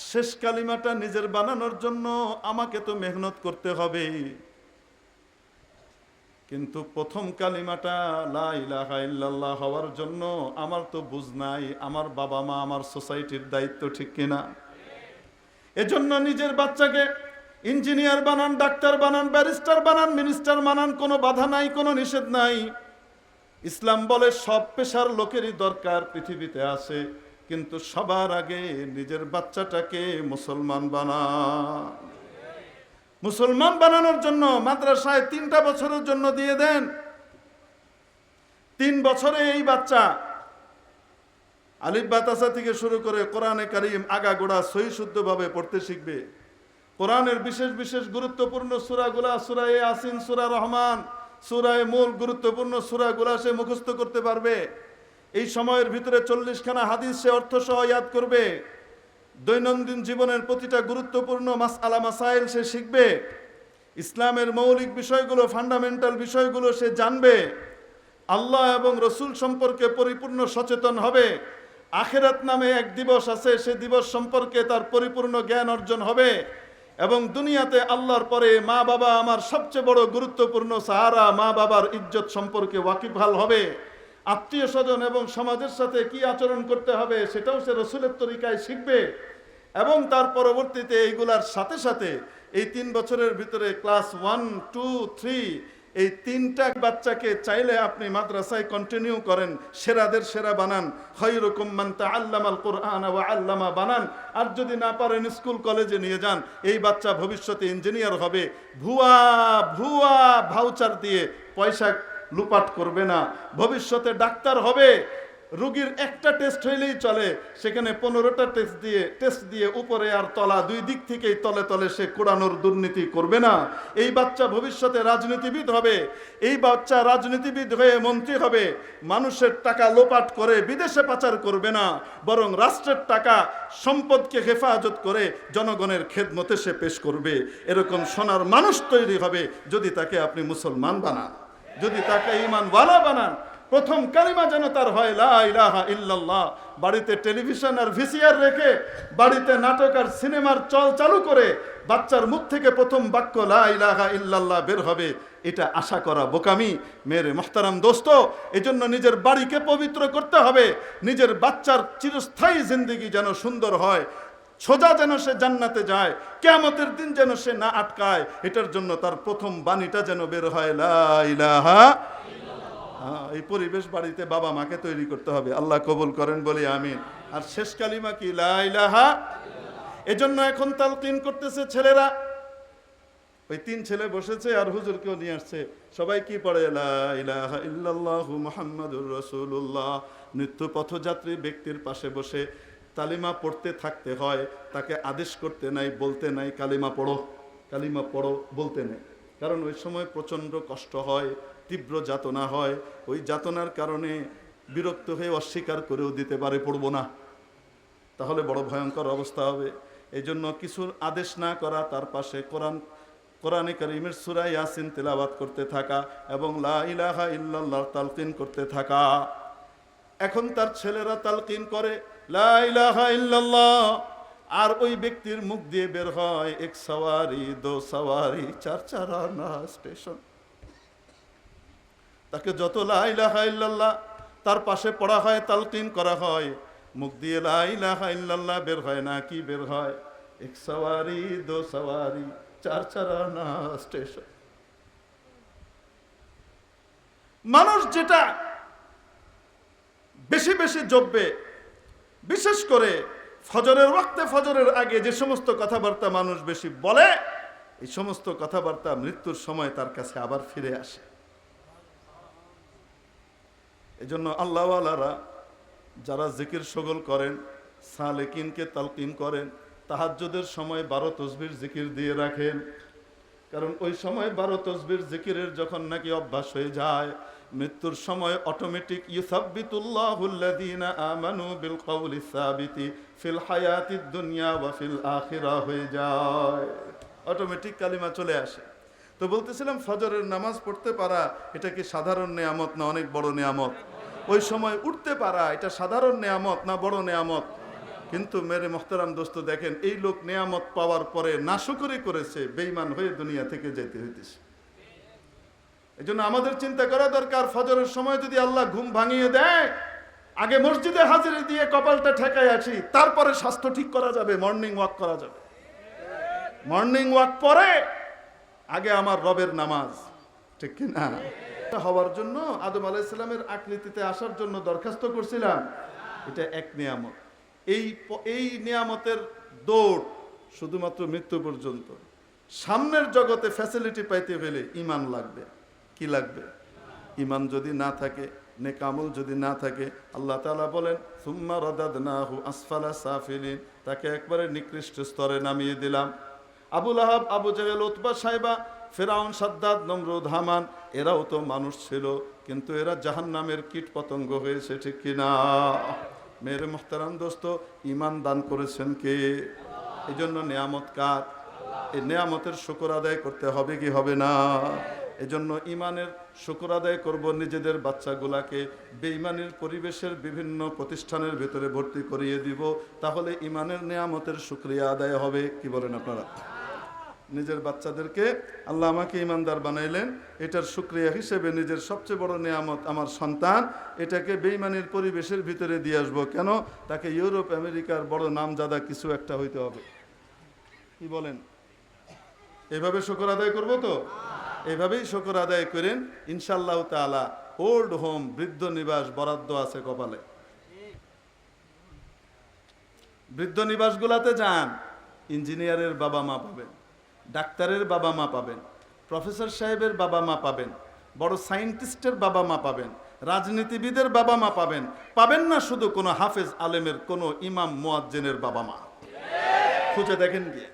শেষ কালিমাটা নিজের বানানোর জন্য আমাকে তো মেহনত করতে হবে, কিন্তু প্রথম কালিমাটা লা ইলাহা ইল্লাল্লাহ হওয়ার জন্য আমার তো বুঝ নাই, আমার বাবা মা, আমার সোসাইটির দায়িত্ব, ঠিক কিনা? এজন্য নিজের বাচ্চাকে ইঞ্জিনিয়ার বানান, ডাক্তার বানান, ব্যারিস্টার বানান, মিনিস্টার বানান, কোনো বাধা নাই, কোনো নিষেধ নাই। ইসলাম বলে সব পেশার লোকেরই দরকার পৃথিবীতে আছে, কিন্তু সবার আগে নিজের বাচ্চাটাকে মুসলমান বানান। মুসলমান বানানোর জন্য মাদ্রাসায় 3টা বছরের জন্য দিয়ে দেন। 3 বছরে এই বাচ্চা আলিফ বা তাসা থেকে শুরু করে কোরআনে কারীম আগাগোড়া সহি শুদ্ধভাবে পড়তে শিখবে। কোরআনের বিশেষ বিশেষ গুরুত্বপূর্ণ সূরাগুলা, সূরা ইয়াসিন, সূরা রহমান, সূরা মূল গুরুত্বপূর্ণ সূরাগুলা সে মুখস্থ করতে পারবে। এই সময়ের ভিতরে 40খানা হাদিস সে অর্থসহ ইয়াদ করবে। দৈনন্দিন জীবনের প্রতিটা গুরুত্বপূর্ণ মাসআলা মাসাইল সে শিখবে। ইসলামের মৌলিক বিষয়গুলো, ফান্ডামেন্টাল বিষয়গুলো সে জানবে। আল্লাহ এবং রসুল সম্পর্কে পরিপূর্ণ সচেতন হবে। আখিরাত নামে এক দিবস আছে, সে দিবস সম্পর্কে তার পরিপূর্ণ জ্ঞান অর্জন হবে। এবং দুনিয়াতে আল্লাহর পরে মা বাবা আমার সবচেয়ে বড় গুরুত্বপূর্ণ সাহারা, মা বাবার ইজ্জত সম্পর্কে ওয়াকিবহাল হবে। আত্মীয় স্বজন এবং সমাজের সাথে কি আচরণ করতে হবে সেটাও সে রসুলের তরিকায় শিখবে। এবং তার পরবর্তীতে এইগুলার সাথে সাথে এই 3 বছরের ভিতরে ক্লাস 1, 2, 3 এই 3টা বাচ্চাকে চাইলে আপনি মাদ্রাসায় কন্টিনিউ করেন, সেরাদের সেরা বানান, খায়রুকুম মান তাআল্লামাল কুরআন ওয়া আল্লামা বানান। আর যদি না পারেন স্কুল কলেজে নিয়ে যান। এই বাচ্চা ভবিষ্যতে ইঞ্জিনিয়ার হবে, ভুয়া ভাউচার দিয়ে পয়সা লুপাট করবে না। ভবিষ্যতে ডাক্তার হবে, রোগীর একটা টেস্ট হইলেই চলে, সেখানে 15টা টেস্ট দিয়ে উপরে আর তলা 2 দিক থেকেই তলে তলে সে কোড়ানোর দুর্নীতি করবে না। এই বাচ্চা ভবিষ্যতে রাজনীতিবিদ হবে। এই বাচ্চা রাজনীতিবিদ হয়ে মন্ত্রী হবে। মানুষের টাকা লোপাট করে বিদেশে পাচার করবে না, বরং রাষ্ট্রের টাকা সম্পদকে হেফাজত করে জনগণের খেদমতে সে পেশ করবে। এরকম সোনার মানুষ তৈরি হবে যদি তাকে আপনি মুসলমান বানান, যদি তাকে ঈমানওয়ালা বানান। প্রথম কালিমা যেন তার হয় লা ইলাহা ইল্লাল্লাহ। বাড়িতে টেলিভিশন আর ভিসিআর রেখে, বাড়িতে নাটক আর সিনেমার চল চালু করে বাচ্চার মুখ থেকে প্রথম বাক্য লা ইলাহা ইল্লাল্লাহ বের হবে, এটা আশা করা বোকামি। মেরে মুহতারাম দোস্ত, এজন্য নিজের বাড়িকে পবিত্র করতে হবে। নিজের বাচ্চার চিরস্থায়ী জিন্দেগি যেন সুন্দর হয়, সোজা যেন সে জান্নাতে যায়, কিয়ামতের দিন যেন সে না আটকায়। এটার জন্য তার প্রথম বাণীটা যেন বের হয় লা ইলাহা। এই পরিবেশ বাড়িতে বাবা মাকে তৈরি করতে হবে। আল্লাহ কবুল করেন বলি আমিন। আর শেষ কালিমা কি? লা ইলাহা। এজন্য এখন তালকিন করতেছে ছেলেরা। ওই 3 ছেলে বসেছে আর হুজুরকেও নিয়ে আসছে। সবাই কি পড়ে? লা ইলাহা ইল্লাল্লাহু মুহাম্মাদুর রাসূলুল্লাহ। মৃত্যু পথযাত্রী ব্যক্তির পাশে বসে কালিমা পড়তে থাকতে হয়, তাকে আদেশ করতে নাই, বলতে নাই কালিমা পড়ো, কালিমা পড়ো, বলতে নেই। কারণ ওই সময় প্রচণ্ড কষ্ট হয়, তীব্র যাতনা হয়। ওই যাতনার কারণে বিরক্ত হয়ে অস্বীকার করেও দিতে পারে পড়বো না, তাহলে বড় ভয়ঙ্কর অবস্থা হবে। এই জন্য কিছুর আদেশ না করা, তার পাশে কোরআন কোরআনে কারীমের সূরা ইয়াসিন তেলাওয়াত করতে থাকা এবং লা ইলাহা ইল্লাল্লাহ তালকিন করতে থাকা। এখন তার ছেলেরা তালকিন করে লা ইলাহা ইল্লাল্লাহ, আর ওই ব্যক্তির মুখ দিয়ে বের হয় এক সওয়ারি দো সওয়ারি চার চারানা স্টেশন। তাকে যত লা ইলাহা ইল্লাল্লাহ তার পাশে পড়া হয়, তালকিন করা হয়, মুখ দিয়ে লা ইলাহা ইল্লাল্লাহ বের হয় না, কি বের হয়? এক সওয়ারি দো সওয়ারি চার চারানা স্টেশন। মানুষ যেটা বেশি বেশি জপবে, বিশেষ করে ফজরের ওয়াক্তে, ফজরের আগে যে সমস্ত কথাবার্তা মানুষ বেশি বলে, এই সমস্ত কথাবার্তা মৃত্যুর সময় তার কাছে আবার ফিরে আসে। এজন্য আল্লাহওয়ালারা যারা জিকির শগল করেন, সালেকিনকে তালকিন করেন, তাহাজ্জুদের সময় 12 তসবির জিকির দিয়ে রাখেন। কারণ ওই সময় 12 তসবির জিকিরের যখন নাকি অভ্যাস হয়ে যায়, মৃত্যুর সময় অটোমেটিক ইউসাব্বিতুল্লাহুল্লাযীনা আমানু বিল কওলি সাবিতি ফিল হায়াতিদ দুনিয়া ওয়া ফিল আখিরাহ হয়ে যায়, অটোমেটিক কালিমা চলে আসে। তো বলতেছিলাম ফজরের নামাজ পড়তে পারা এটা কি সাধারণ নেয়ামত না অনেক বড় নেয়ামত? ওই সময় উঠতে পারা এটা সাধারণ নেয়ামত না বড় নেয়ামত? কিন্তু মেরে মোহতারাম দোস্ত দেখেন, এই লোক নেয়ামত পাওয়ার পরে নাশুকরি করেছে, বেঈমান হয়ে দুনিয়া থেকে যেতে হইতেছে। এই জন্য আমাদের চিন্তা করা দরকার, ফজরের সময় যদি আল্লাহ ঘুম ভাঙিয়ে দেয়, আগে মসজিদে হাজিরি দিয়ে কপালটা ঠেকায় আসি, তারপরে স্বাস্থ্য ঠিক করা যাবে, মর্নিং ওয়াক করা যাবে। মর্নিং ওয়াক পরে আগে আমার রবের নামাজ, ঠিক কি না? হওয়ার জন্য আদম আলাইহিস সালামের আকৃতিতে আসার জন্য দরখাস্ত করছিলাম, এটা এক নিয়ামত। এই নিয়ামতের দৌড় শুধুমাত্র মৃত্যু পর্যন্ত। সামনের জগতে ফ্যাসিলিটি পাইতে গেলে ঈমান লাগবে। কি লাগবে? ঈমান যদি না থাকে, নেক আমল যদি না থাকে, আল্লাহ তাআলা বলেন সুম্মা রাদাদনাহু আসফালা সাফিলিন, তাকে একবারে নিকৃষ্ট স্তরে নামিয়ে দিলাম। আবু লাহাব, আবু জাহেল, উতবা, সাইবা, ফেরাউন, সাদ্দাদ, নমরুদ, হামান, এরাও তো মানুষ ছিল, কিন্তু এরা জাহান্নামের কীট পতঙ্গ হয়েছে, ঠিক কিনা? মেরে মুহতারাম দোস্ত, ঈমান দান করেছেন কে? এই জন্য নেয়ামত কার? এই নেয়ামতের শুকর আদায় করতে হবে কি হবে না? এজন্য ঈমানের শুকর আদায় করব, নিজেদের বাচ্চাগুলাকে বেঈমানের পরিবেশের বিভিন্ন প্রতিষ্ঠানের ভিতরে ভর্তি করিয়ে দিব, তাহলে ঈমানের নেয়ামতের শুকরিয়া আদায় হবে। কি বলেন আপনারা? নিজের বাচ্চাদেরকে আল্লাহ আমাকে ঈমানদার বানাইলেন, এটার শুকরিয়া হিসেবে নিজের সবচেয়ে বড় নেয়ামত আমার সন্তান, এটাকে বেঈমানের পরিবেশের ভিতরে দিয়ে আসবো। কেন? তাকে ইউরোপ আমেরিকার বড় নামজাদা কিছু একটা হইতে হবে। কি বলেন? এভাবে শুকর আদায় করব তো? এভাবেই শুকর আদায় করেন ইনশাআল্লাহ তাআলা। ওল্ড হোম, বৃদ্ধ নিবাস বরাদ্দ আছে কপালে। বৃদ্ধ নিবাসগুলাতে যান, ইঞ্জিনিয়ারের বাবা মা পাবেন, ডাক্তারের বাবা মা পাবেন, প্রফেসর সাহেবের বাবা মা পাবেন, বড় সায়েন্টিস্টের বাবা মা পাবেন, রাজনীতিবিদের বাবা মা পাবেন। পাবেন না শুধু কোনো হাফেজ আলেমের, কোনো ইমাম মুয়াজ্জিনের বাবা মা। খুঁজে দেখেন গিয়ে।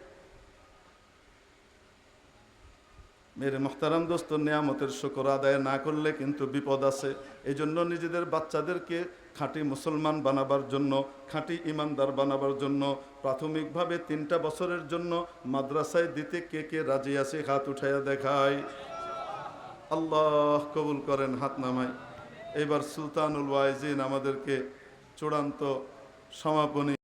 মেরে মুহতারাম দোস্ত, নেয়ামতের শুকর আদায় না করলে কিন্তু বিপদ আছে। এই জন্য নিজেদের বাচ্চাদেরকে খাঁটি মুসলমান বানাবার জন্য, খাঁটি ইমানদার বানাবার জন্য প্রাথমিকভাবে 3টা বছরের জন্য মাদ্রাসায় দিতে কে কে রাজি আছে? হাত উঠাইয়া দেখায়। আল্লাহ কবুল করেন, হাত নামাই। এবার সুলতানুল ওয়াইজিন আমাদেরকে চূড়ান্ত সমাপনী